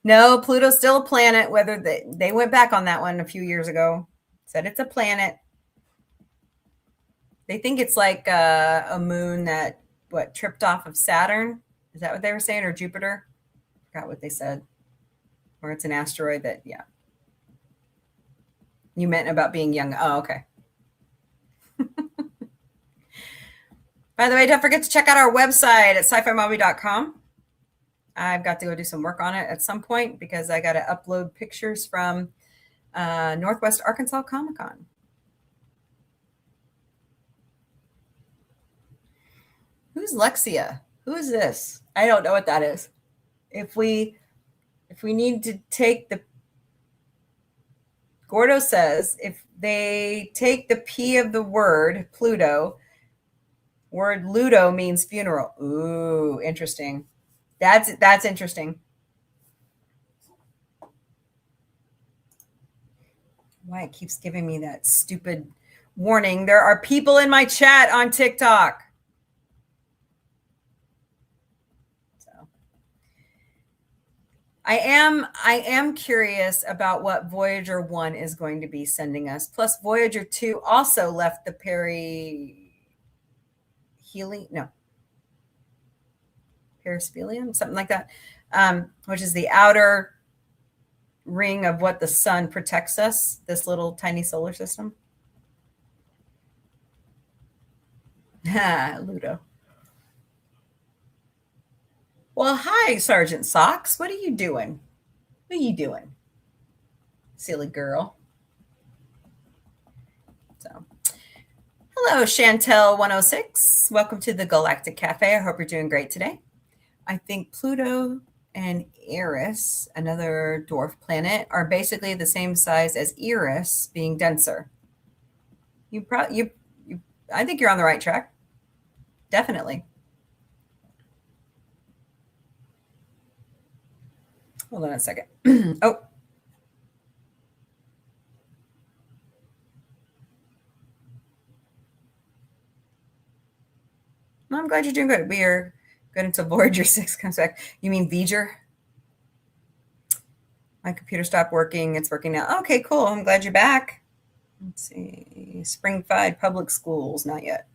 No, Pluto's still a planet, whether they went back on that one a few years ago. Said it's a planet. They think it's like a moon that, tripped off of Saturn? Is that what they were saying? Or Jupiter? I forgot what they said. Or it's an asteroid that, yeah. You meant about being young. Oh, okay. By the way, don't forget to check out our website at sci-fi-mombie.com. I've got to go do some work on it at some point because I got to upload pictures from Northwest Arkansas Comic-Con. Who's Lexia? Who is this? I don't know what that is. If we need to take the, Gordo says, if they take the P of the word Pluto, word Ludo means funeral. Ooh, interesting. That's interesting. Why it keeps giving me that stupid warning. There are people in my chat on TikTok. I am curious about what Voyager 1 is going to be sending us. Plus, Voyager 2 also left the perispelium, something like that, which is the outer ring of what the sun protects us, this little tiny solar system. Ludo. Well, hi, Sergeant Socks. What are you doing? What are you doing? Silly girl. So, hello, Chantel106. Welcome to the Galactic Café. I hope you're doing great today. I think Pluto and Eris, another dwarf planet, are basically the same size as Eris, being denser. I think you're on the right track. Definitely. Hold on a second. Oh. Well, I'm glad you're doing good. We are good until Voyager 6 comes back. You mean Voyager? My computer stopped working. It's working now. Okay, cool. I'm glad you're back. Let's see. Springfield Public Schools. Not yet.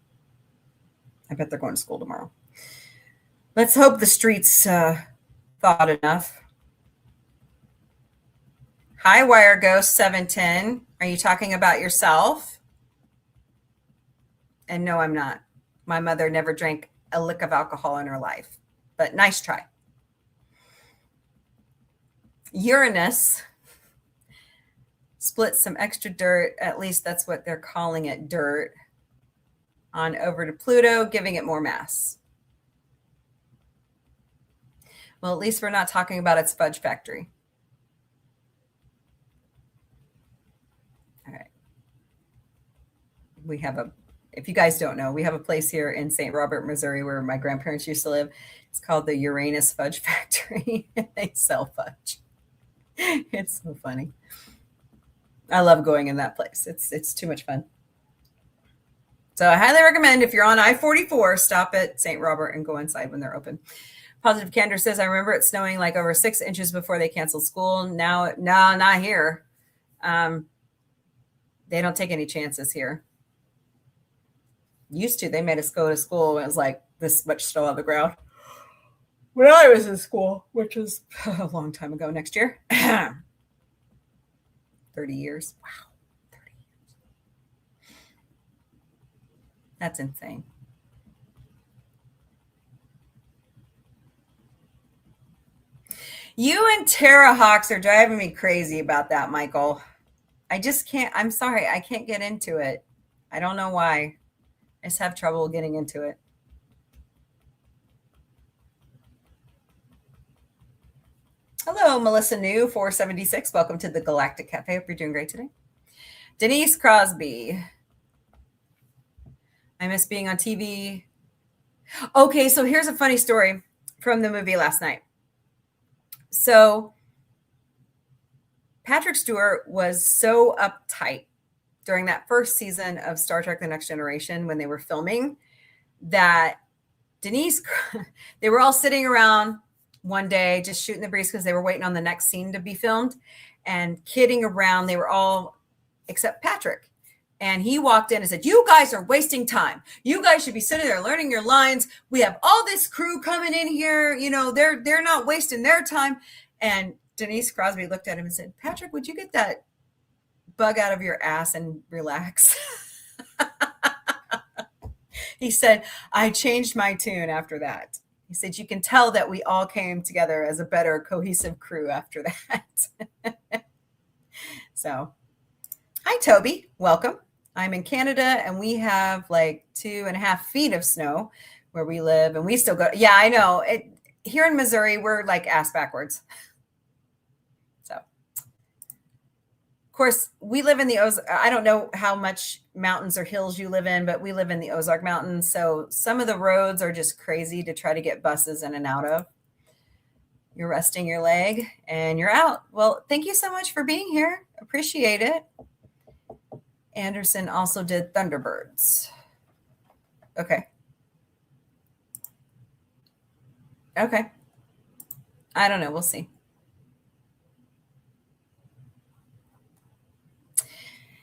I bet they're going to school tomorrow. Let's hope the streets thawed enough. Hi, Wire Ghost 710. Are you talking about yourself? And no, I'm not. My mother never drank a lick of alcohol in her life, but nice try. Uranus split some extra dirt, at least that's what they're calling it, dirt, on over to Pluto, giving it more mass. Well, at least we're not talking about its fudge factory. All right. We have if you guys don't know, we have a place here in St. Robert, Missouri, where my grandparents used to live. It's called the Uranus Fudge Factory. They sell fudge. It's so funny. I love going in that place. It's too much fun. So I highly recommend, if you're on I-44, stop at St. Robert and go inside when they're open. Positive Candor says, I remember it snowing like over 6 inches before they canceled school. Now, no, not here. They don't take any chances here. Used to, they made us go to school when it was like this much snow on the ground. When I was in school, which was a long time ago, next year. 30 years. Wow. 30 years. That's insane. You and Tara Hawks are driving me crazy about that, Michael. I just can't. I'm sorry. I can't get into it. I don't know why. I just have trouble getting into it. Hello, Melissa New 476. Welcome to the Galactic Cafe. Hope you're doing great today. Denise Crosby. I miss being on TV. Okay, so here's a funny story from the movie last night. So Patrick Stewart was so uptight during that first season of Star Trek The Next Generation when they were filming that Denise, they were all sitting around one day just shooting the breeze because they were waiting on the next scene to be filmed and kidding around. They were all except Patrick. And he walked in and said, "You guys are wasting time. You guys should be sitting there learning your lines. We have all this crew coming in here. You know, they're not wasting their time." And Denise Crosby looked at him and said, "Patrick, would you get that bug out of your ass and relax?" He said, "I changed my tune after that." He said, "You can tell that we all came together as a better cohesive crew after that." So, hi, Toby. Welcome. I'm in Canada and we have like 2.5 feet of snow where we live, and we still go. Yeah, I know. Here in Missouri, we're like ass backwards. So, of course, we live in the Ozark. I don't know how much mountains or hills you live in, but we live in the Ozark Mountains. So some of the roads are just crazy to try to get buses in and out of. You're resting your leg and you're out. Well, thank you so much for being here. Appreciate it. Anderson also did Thunderbirds. Okay. Okay. I don't know. We'll see.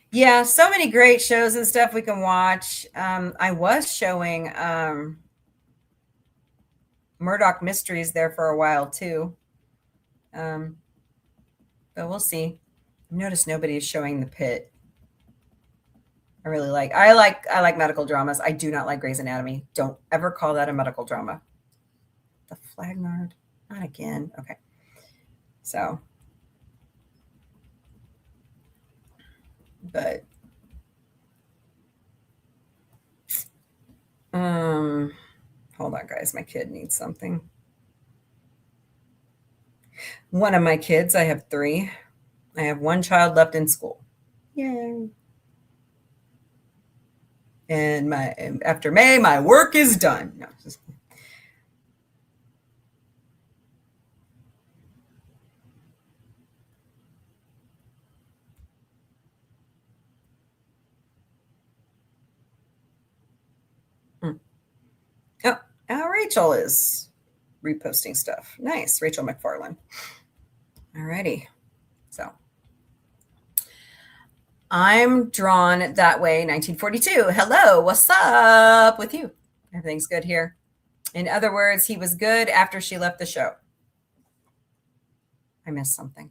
Yeah, so many great shows and stuff we can watch. I was showing Murdoch Mysteries there for a while too. But we'll see. Notice nobody is showing The Pit. I like medical dramas. I do not like Grey's Anatomy. Don't ever call that a medical drama. The Flagnard. Not again. Okay. So, but hold on, guys. My kid needs something. One of my kids, I have 3. I have 1 child left in school. Yay. And after May, my work is done. No, just Oh, Rachel is reposting stuff. Nice. Rachel McFarlane. All righty. So I'm drawn that way. 1942. Hello. What's up with you? Everything's good here. In other words, he was good after she left the show. I missed something.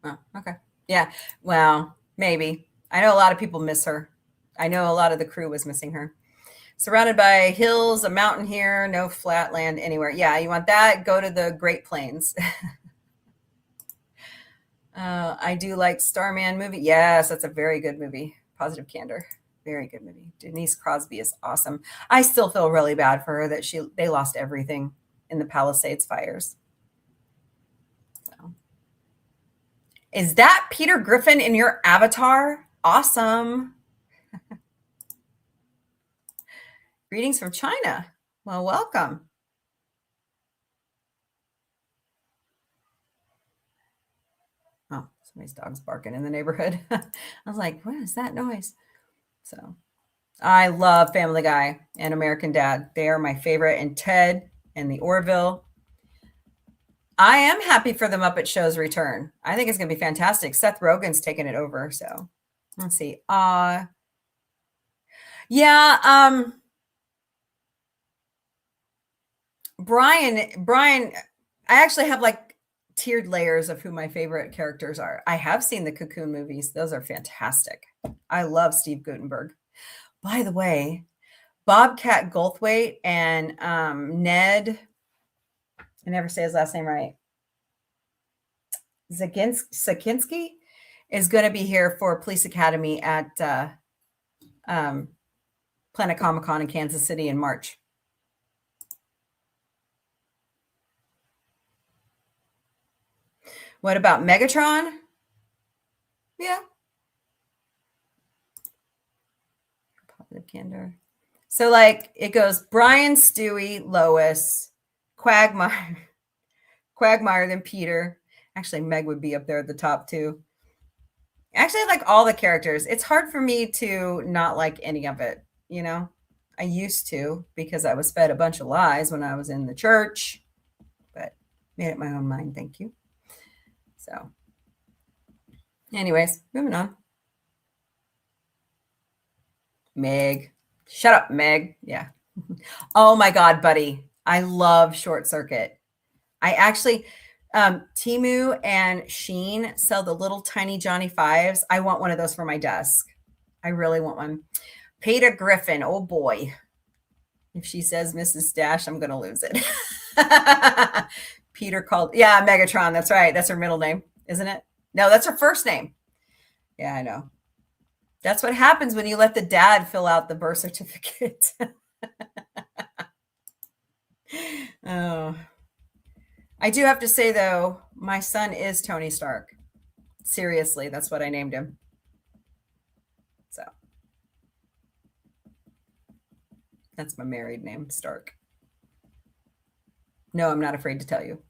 Oh, okay. Yeah. Well, maybe. I know a lot of people miss her. I know a lot of the crew was missing her. Surrounded by hills, a mountain here, no flat land anywhere. Yeah, you want that? Go to the Great Plains. I do like Starman movie. Yes, that's a very good movie. Positive Candor. Very good movie. Denise Crosby is awesome. I still feel really bad for her that they lost everything in the Palisades fires. So. Is that Peter Griffin in your avatar? Awesome. Greetings from China. Well, welcome. Oh, somebody's dog's barking in the neighborhood. I was like, what is that noise? So I love Family Guy and American Dad. They are my favorite. And Ted and the Orville. I am happy for the Muppet Show's return. I think it's going to be fantastic. Seth Rogen's taking it over. So let's see. Yeah. Brian, I actually have like tiered layers of who my favorite characters are. I have seen the Cocoon movies. Those are fantastic. I love Steve Guttenberg. By the way, Bobcat Goldthwait and Ned, I never say his last name right, Sakinski is going to be here for Police Academy at Planet Comic-Con in Kansas City in March. What about Megatron? Yeah. Positive candor. So like it goes Brian, Stewie, Lois, Quagmire, then Peter. Actually, Meg would be up there at the top too. Actually, I like all the characters. It's hard for me to not like any of it, you know? I used to because I was fed a bunch of lies when I was in the church, but made up my own mind. Thank you. So, anyways, moving on. Meg. Shut up, Meg. Yeah. Oh my God, buddy. I love Short Circuit. I actually, Temu and Shein sell the little tiny Johnny Fives. I want one of those for my desk. I really want one. Peter Griffin. Oh boy. If she says Mrs. Dash, I'm going to lose it. Peter called. Yeah, Megatron. That's right. That's her middle name, isn't it? No, that's her first name. Yeah, I know. That's what happens when you let the dad fill out the birth certificate. Oh, I do have to say, though, my son is Tony Stark. Seriously, that's what I named him. So that's my married name, Stark. No, I'm not afraid to tell you.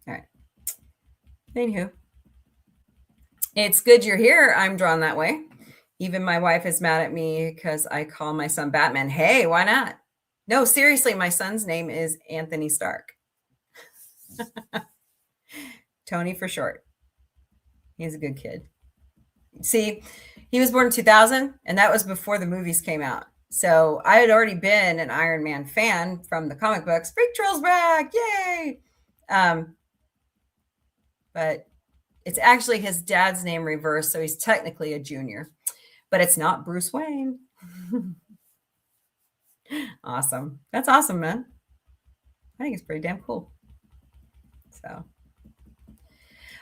All right. Anywho, it's good you're here. I'm drawn that way. Even my wife is mad at me because I call my son Batman. Hey, why not? No, seriously, my son's name is Anthony Stark. Tony for short. He's a good kid. See, he was born in 2000, and that was before the movies came out. So I had already been an Iron Man fan from the comic books. Freak Trill's back. Yay. But it's actually his dad's name reversed, so he's technically a junior. But it's not Bruce Wayne. Awesome. That's awesome, man. I think it's pretty damn cool. So,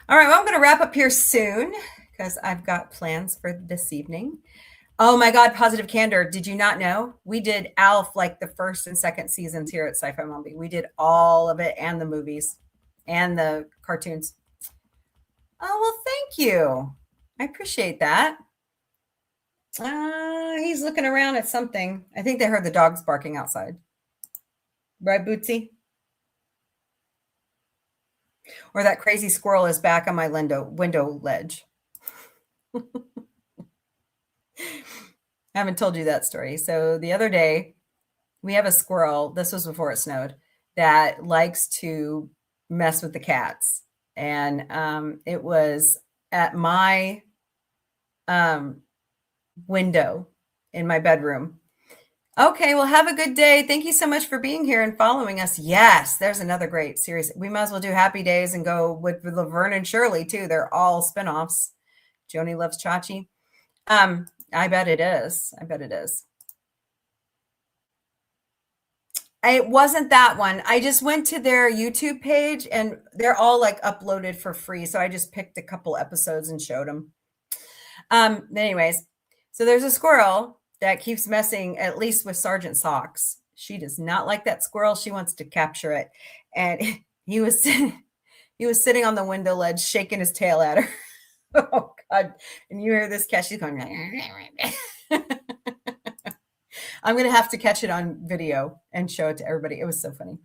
all right, well, I'm going to wrap up here soon because I've got plans for this evening. Oh my God, Positive Candor. Did you not know? We did Alf like the first and second seasons here at Sci-Fi Mombie. We did all of it and the movies and the cartoons. Oh, well, thank you. I appreciate that. He's looking around at something. I think they heard the dogs barking outside. Right, Bootsy? Or that crazy squirrel is back on my window ledge. I haven't told you that story. So the other day, we have a squirrel, this was before it snowed, that likes to mess with the cats. And it was at my window in my bedroom. Okay, well, have a good day. Thank you so much for being here and following us. Yes, there's another great series. We might as well do Happy Days and go with Laverne and Shirley, too. They're all spinoffs. Joni Loves Chachi. I bet it is. I bet it is. It wasn't that one. I just went to their YouTube page, and they're all like uploaded for free. So I just picked a couple episodes and showed them. Anyways, so there's a squirrel that keeps messing, at least with Sergeant Socks. She does not like that squirrel. She wants to capture it. And he was sitting on the window ledge, shaking his tail at her. Oh, God. And you hear this cat, she's going, I'm going to have to catch it on video and show it to everybody. It was so funny.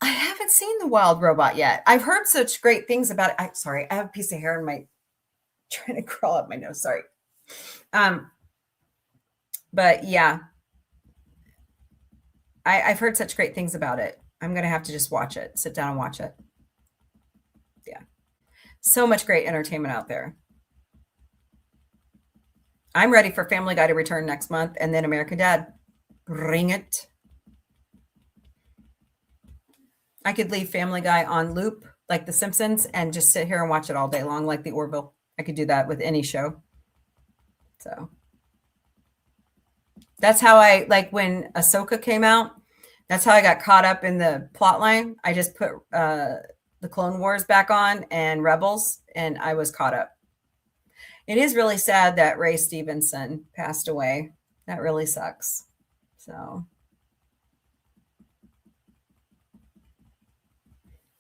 I haven't seen The Wild Robot yet. I've heard such great things about it. Sorry, I have a piece of hair in my, trying to crawl up my nose. Sorry. But yeah, I've heard such great things about it. I'm going to have to just watch it, sit down and watch it. Yeah. So much great entertainment out there. I'm ready for Family Guy to return next month, and then American Dad. Bring it. I could leave Family Guy on loop like The Simpsons and just sit here and watch it all day long like the Orville. I could do that with any show. So that's how I, like when Ahsoka came out, that's how I got caught up in the plot line. I just put the Clone Wars back on and Rebels, and I was caught up. It is really sad that Ray Stevenson passed away. That really sucks. So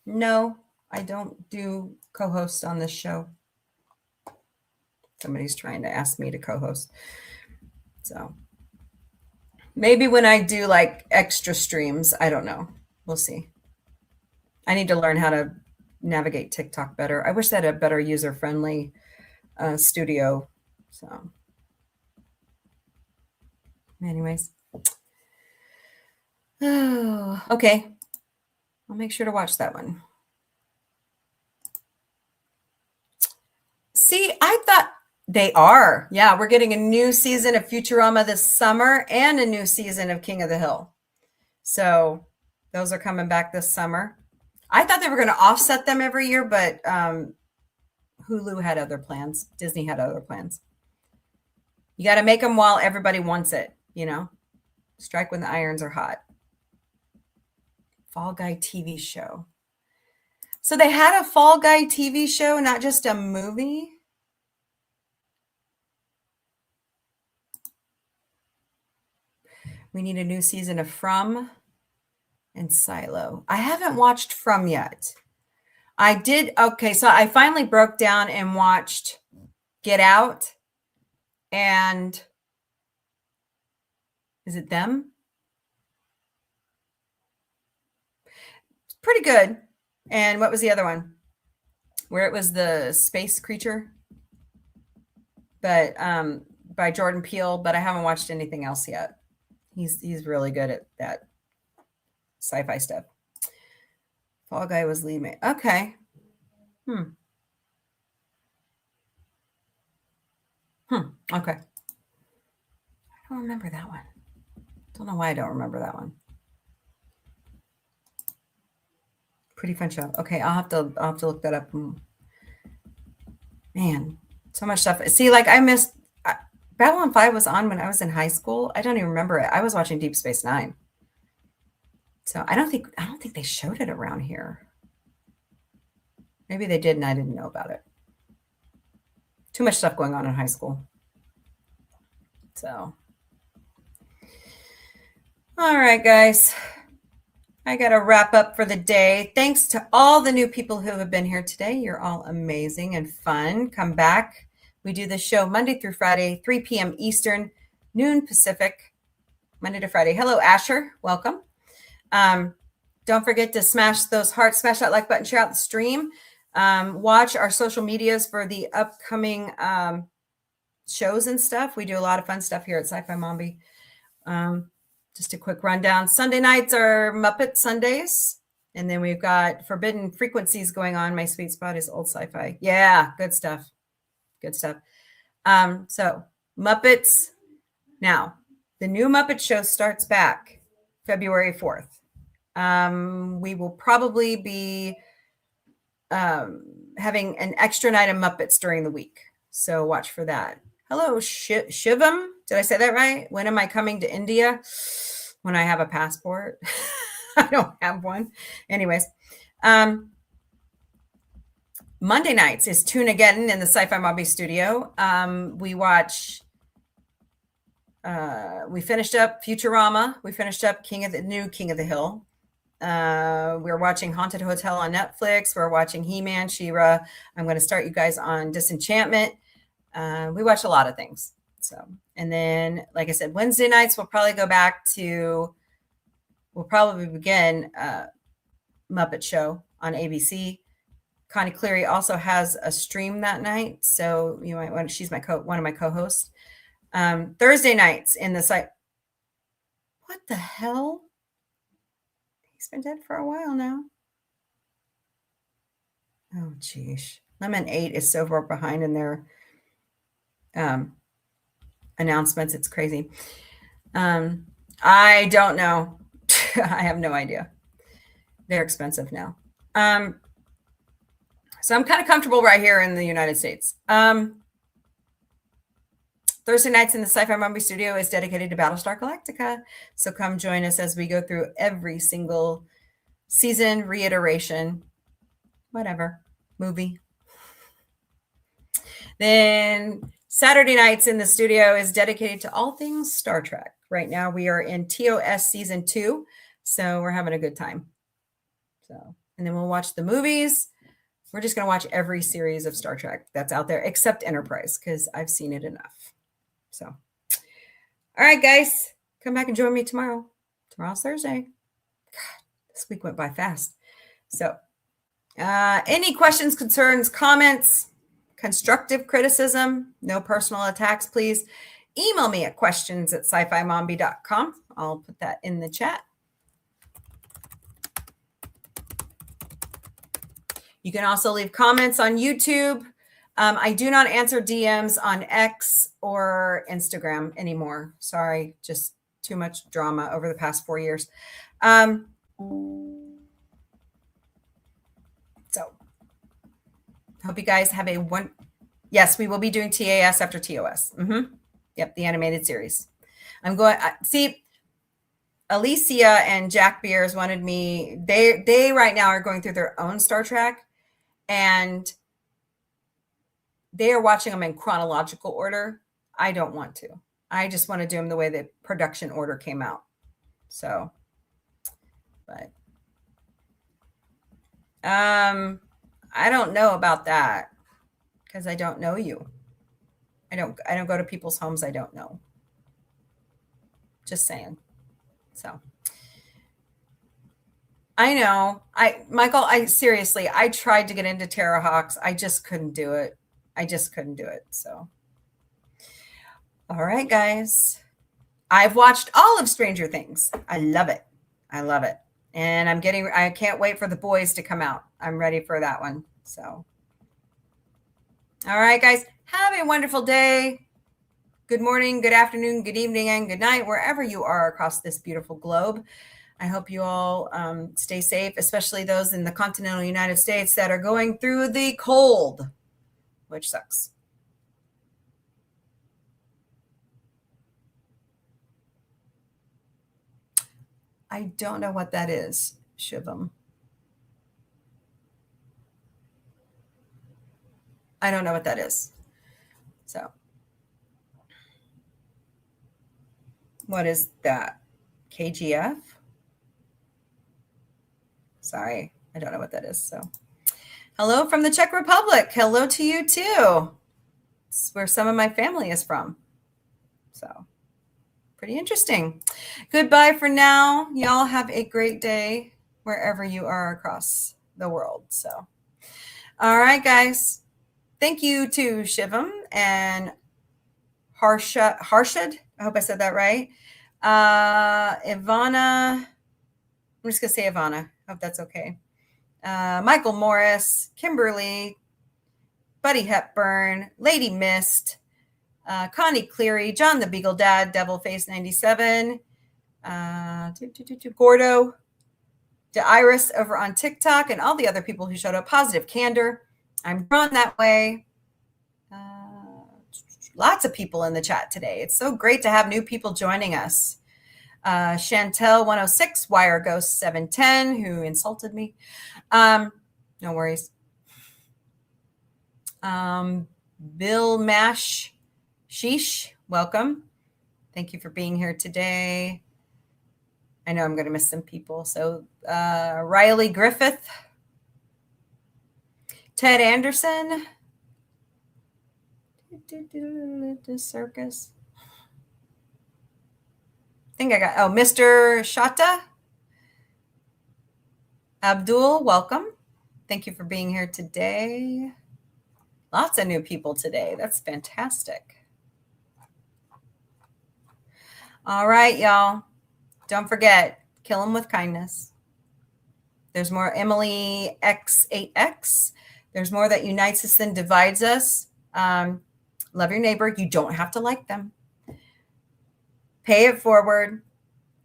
no, I don't do co-host on this show. Somebody's trying to ask me to co-host. So maybe when I do like extra streams, I don't know. We'll see. I need to learn how to navigate TikTok better. I wish they had a better user-friendly studio. So anyways. Oh, okay. I'll make sure to watch that one. See, I thought they are. Yeah, we're getting a new season of Futurama this summer and a new season of King of the Hill. So those are coming back this summer. I thought they were going to offset them every year, but Hulu had other plans. Disney had other plans. You got to make them while everybody wants it, you know? Strike when the irons are hot. Fall Guy TV show. So they had a Fall Guy TV show, not just a movie. We need a new season of From and Silo. I haven't watched From yet. I did. Okay, so I finally broke down and watched Get Out. And is it Them? It's pretty good. And what was the other one? Where it was the space creature, but by Jordan Peele. But I haven't watched anything else yet. He's really good at that sci-fi stuff. Fall Guy was lead mate. Okay. Okay. I don't remember that one. Don't know why I don't remember that one. Pretty fun show. Okay, I'll have to look that up. Man, so much stuff. See, like I missed Babylon 5 was on when I was in high school. I don't even remember it. I was watching Deep Space Nine. So I don't think they showed it around here. Maybe they did and I didn't know about it. Too much stuff going on in high school. So all right, guys. I got to wrap up for the day. Thanks to all the new people who have been here today. You're all amazing and fun. Come back. We do this show Monday through Friday, 3 p.m. Eastern, noon Pacific, Monday to Friday. Hello, Asher. Welcome. Don't forget to smash those hearts, smash that like button, share out the stream. Watch our social medias for the upcoming shows and stuff. We do a lot of fun stuff here at Sci-Fi Mombie. Just a quick rundown. Sunday nights are Muppet Sundays. And then we've got Forbidden Frequencies going on. My sweet spot is old sci-fi. Yeah, good stuff. Good stuff. So Muppets. Now, the new Muppet show starts back February 4th. We will probably be having an extra night of Muppets during the week. So watch for that. Hello, Shivam. Did I say that right? When am I coming to India? When I have a passport. I don't have one. Anyways. Monday nights is Tune Again in the Sci-Fi Mombie studio. We watch... we finished up Futurama. We finished up King of the Hill. We're watching Haunted Hotel on Netflix. We're watching He-Man, She-Ra. I'm going to start you guys on Disenchantment. We watch a lot of things. So, and then, like I said, Wednesday nights, we'll probably begin Muppet Show on ABC. Connie Cleary also has a stream that night. So you might want, she's one of my co-hosts. Thursday nights in the site. What the hell? He's been dead for a while now. Oh, geez. Lemon 8 is so far behind in their announcements. It's crazy. I don't know. I have no idea. They're expensive now. So I'm kind of comfortable right here in the United States. Thursday nights in the Sci-Fi Mombie studio is dedicated to Battlestar Galactica. So come join us as we go through every single season, reiteration, whatever, movie. Then Saturday nights in the studio is dedicated to all things Star Trek. Right now we are in TOS season 2. So we're having a good time. So, and then we'll watch the movies. We're just going to watch every series of Star Trek that's out there, except Enterprise, because I've seen it enough. So, all right, guys, come back and join me tomorrow. Tomorrow's Thursday. God, this week went by fast. So, any questions, concerns, comments, constructive criticism, no personal attacks, please email me at questions@sci-fi-mombie.com. I'll put that in the chat. You can also leave comments on YouTube. I do not answer DMs on X or Instagram anymore. Sorry, just too much drama over the past 4 years. So, hope you guys have a one. Yes, we will be doing TAS after TOS. Yep, the animated series. I'm going. See, Alicia and Jack Beers wanted me. They right now are going through their own Star Trek, and they are watching them in chronological order. I don't want to. I just want to do them the way the production order came out. So, but I don't know about that because I don't know you. I don't go to people's homes I don't know. Just saying. So I know. Michael, seriously, I tried to get into Terrahawks. I just couldn't do it. So all right, guys. I've watched all of Stranger Things. I love it. And I can't wait for The Boys to come out. I'm ready for that one. So all right, guys. Have a wonderful day. Good morning, good afternoon, good evening, and good night, wherever you are across this beautiful globe. I hope you all stay safe, especially those in the continental United States that are going through the cold, which sucks. I don't know what that is, Shivam. I don't know what that is. So, what is that? KGF? Sorry, I don't know what that is. So, hello from the Czech Republic. Hello to you too. It's where some of my family is from. So, pretty interesting. Goodbye for now. Y'all have a great day wherever you are across the world. So, all right, guys. Thank you to Shivam and Harshad. I hope I said that right. Ivana. I'm just going to say Ivana. Hope that's okay. Michael Morris, Kimberly, Buddy Hepburn, Lady Mist, Connie Cleary, John the Beagle Dad, Devilface 97, Gordo, to Iris over on TikTok, and all the other people who showed up. Positive Candor. I'm drawn that way. Lots of people in the chat today. It's so great to have new people joining us. Chantel 106, Wire Ghost 710, who insulted me. No worries. Bill Mash Sheesh, welcome. Thank you for being here today. I know I'm going to miss some people. So Riley Griffith, Ted Anderson, Circus. I think I got, Mr. Shata. Abdul, welcome. Thank you for being here today. Lots of new people today. That's fantastic. All right, y'all. Don't forget, kill them with kindness. There's more Emily X8X. There's more that unites us than divides us. Love your neighbor. You don't have to like them. Pay it forward.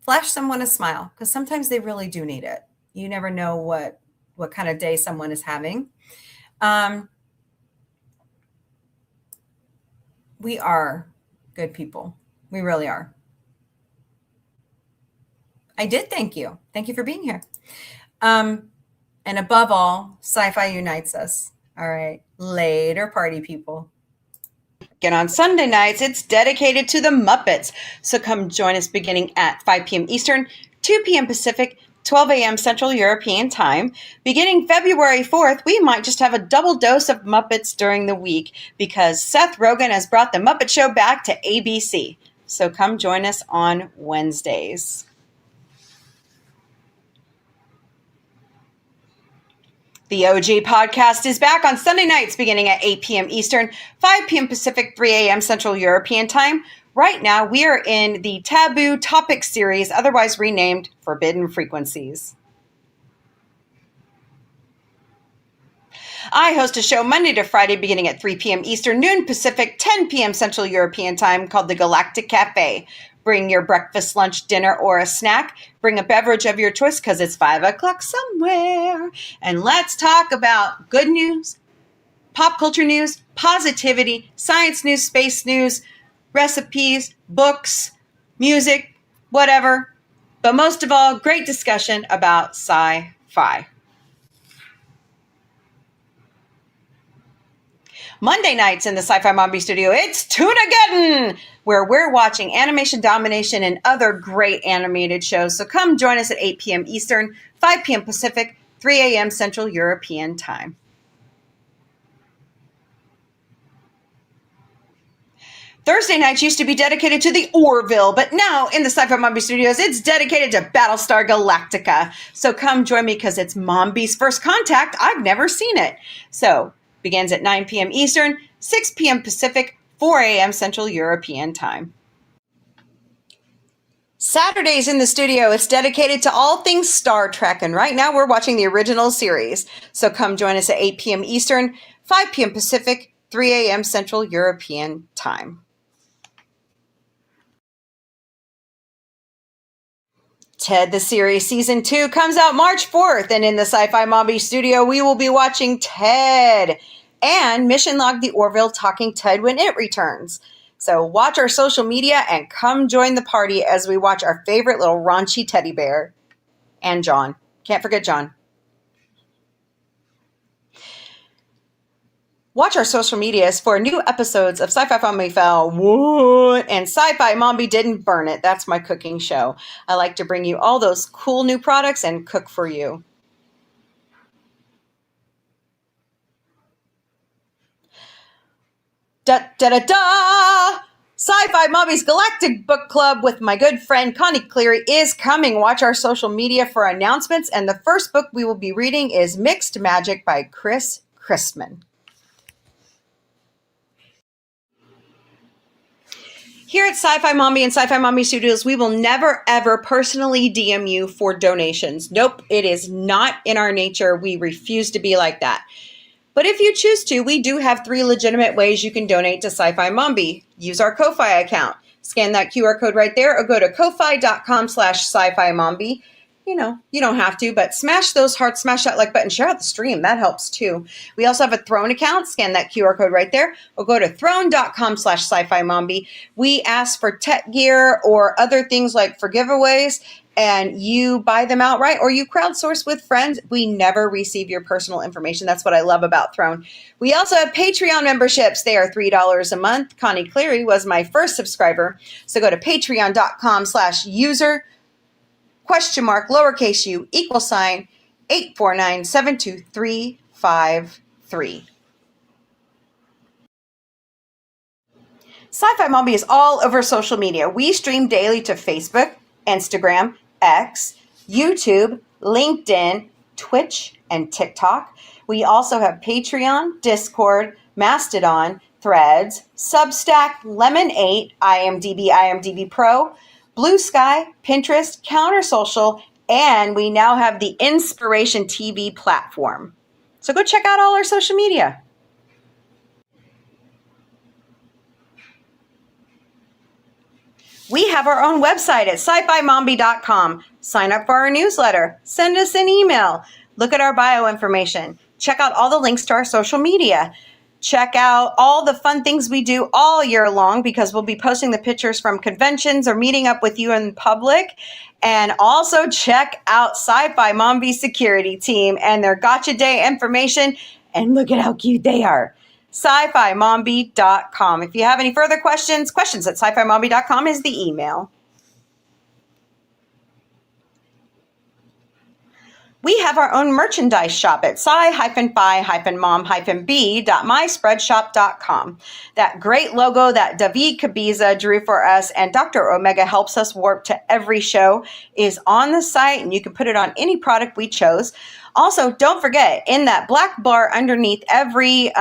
Flash someone a smile, because sometimes they really do need it. You never know what kind of day someone is having. We are good people. We really are. I did thank you. Thank you for being here. And above all, sci-fi unites us. All right. Later, party people. And on Sunday nights, it's dedicated to the Muppets. So come join us beginning at 5 p.m. Eastern, 2 p.m. Pacific, 12 a.m. Central European Time. Beginning February 4th, we might just have a double dose of Muppets during the week because Seth Rogen has brought The Muppet Show back to ABC. So come join us on Wednesdays. The OG podcast is back on Sunday nights beginning at 8 p.m. Eastern, 5 p.m. Pacific, 3 a.m. Central European Time. Right now, we are in the Taboo Topic series, otherwise renamed Forbidden Frequencies. I host a show Monday to Friday beginning at 3 p.m. Eastern, noon Pacific, 10 p.m. Central European Time called the Galactic Café. Bring your breakfast, lunch, dinner, or a snack. Bring a beverage of your choice because it's 5 o'clock somewhere. And let's talk about good news, pop culture news, positivity, science news, space news, recipes, books, music, whatever. But most of all, great discussion about sci-fi. Monday nights in the Sci-Fi Mombie studio, it's Toonageddon, where we're watching Animation Domination and other great animated shows. So come join us at 8 p.m. Eastern, 5 p.m. Pacific, 3 a.m. Central European Time. Thursday nights used to be dedicated to the Orville, but now in the Sci-Fi Mombie studios, it's dedicated to Battlestar Galactica. So come join me because it's Mombie's first contact. I've never seen it. So begins at 9 p.m. Eastern, 6 p.m. Pacific, 4 a.m. Central European Time. Saturdays in the studio, it's dedicated to all things Star Trek, and right now we're watching the original series. So come join us at 8 p.m. Eastern, 5 p.m. Pacific, 3 a.m. Central European Time. Ted the Series Season 2 comes out March 4th, and in the Sci-Fi Mombie studio, we will be watching Ted and Mission Log the Orville Talking Ted when it returns. So watch our social media and come join the party as we watch our favorite little raunchy teddy bear. And John. Can't forget John. Watch our social medias for new episodes of Sci-Fi Mombie Fell What and Sci-Fi Mombie Didn't Burn It. That's my cooking show. I like to bring you all those cool new products and cook for you. Da-da-da-da! Sci-Fi Mombie's Galactic Book Club with my good friend Connie Cleary is coming. Watch our social media for announcements. And the first book we will be reading is Mixed Magic by Chris Chrisman. Here at Sci-Fi Mombie and Sci-Fi Mombie Studios, we will never, ever personally DM you for donations. Nope, it is not in our nature. We refuse to be like that. But if you choose to, we do have 3 legitimate ways you can donate to Sci-Fi Mombie. Use our Ko-Fi account. Scan that QR code right there or go to ko-fi.com/sci-fi mombie. You know, you don't have to, but smash those hearts, smash that like button, share out the stream. That helps too. We also have a Throne account. Scan that QR code right there or go to throne.com/sci-fi mombie. We ask for tech gear or other things like for giveaways, and you buy them outright or you crowdsource with friends. We never receive your personal information. That's what I love about Throne. We also have Patreon memberships. They are $3 a month. Connie Cleary was my first subscriber. So go to patreon.com/user !lowercase u = 849-72353. Sci-Fi Mombie is all over social media. We stream daily to Facebook, Instagram, X, YouTube, LinkedIn, Twitch, and TikTok. We also have Patreon, Discord, Mastodon, Threads, Substack, Lemon8, IMDb Pro, Blue Sky, Pinterest, Counter Social, and we now have the Inspiration TV platform. So go check out all our social media. We have our own website at sci-fi-mombie.com. Sign up for our newsletter. Send us an email. Look at our bio information. Check out all the links to our social media. Check out all the fun things we do all year long because we'll be posting the pictures from conventions or meeting up with you in public. And also check out Sci-Fi Mombie security team and their Gotcha Day information. And look at how cute they are. sci-fi-mombie.com. If you have any further questions at sci-fi-mombie.com is the email. We have our own merchandise shop at sci-fi-mom-b.myspreadshop.com. That great logo that David Cabiza drew for us and Dr. Omega helps us warp to every show is on the site, and you can put it on any product we chose. Also, don't forget, in that black bar underneath every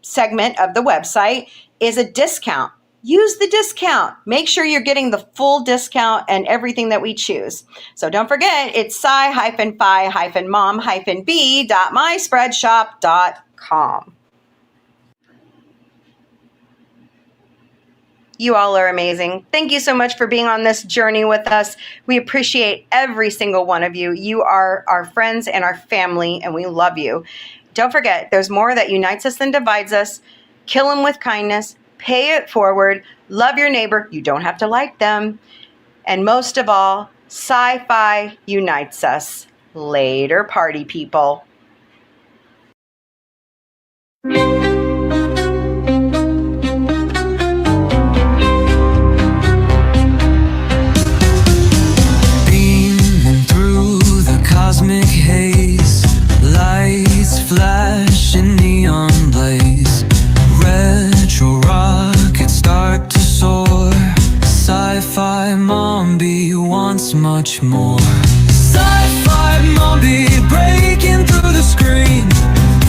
segment of the website is a discount. Use the discount. Make sure you're getting the full discount and everything that we choose. So don't forget, it's sci-fi-mom-b.myspreadshop.com. You all are amazing. Thank you so much for being on this journey with us. We appreciate every single one of you. You are our friends and our family, and we love you. Don't forget, there's more that unites us than divides us. Kill them with kindness. Pay it forward. Love your neighbor. You don't have to like them. And most of all, sci-fi unites us. Later, party people. Beaming through the cosmic haze, lights flash in neon blaze. Retro rockets start to soar. Sci-fi Mombie wants much more. Sci-fi Mombie breaking through the screen,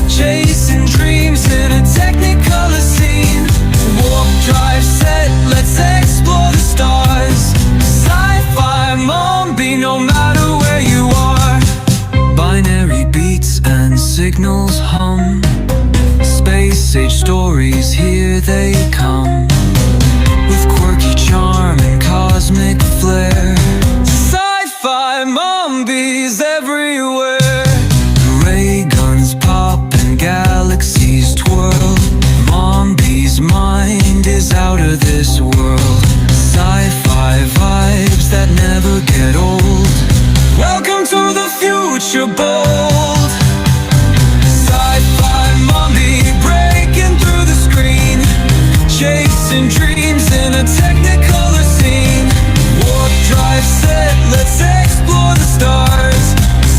chasing dreams in a technicolor scene. Warp drive set, let's explore the stars. Sci-fi Mombie, no matter where you are. Binary beats and signals hum. Space age stories, here they come. With quirky charm and cosmic flair. Sci-fi Mombies everywhere. Ray guns pop and galaxies twirl. Mombie's mind is out of this world. Sci-fi vibes that never get old. Welcome to the future bold. Sci-fi Mombie breaking through the screen, chasing dreams in a technicolor scene. Warp drive set, let's explore the stars.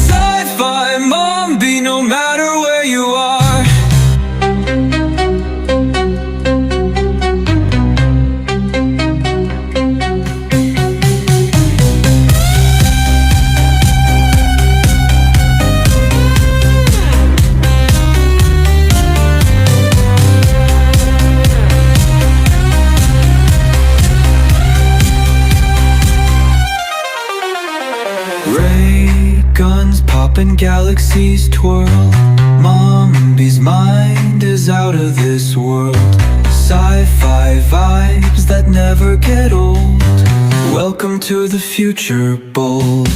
Sci-fi Mombie, no matter where you are. Ray guns pop and galaxies twirl. Mombie's mind is out of this world. Sci-fi vibes that never get old. Welcome to the future bold.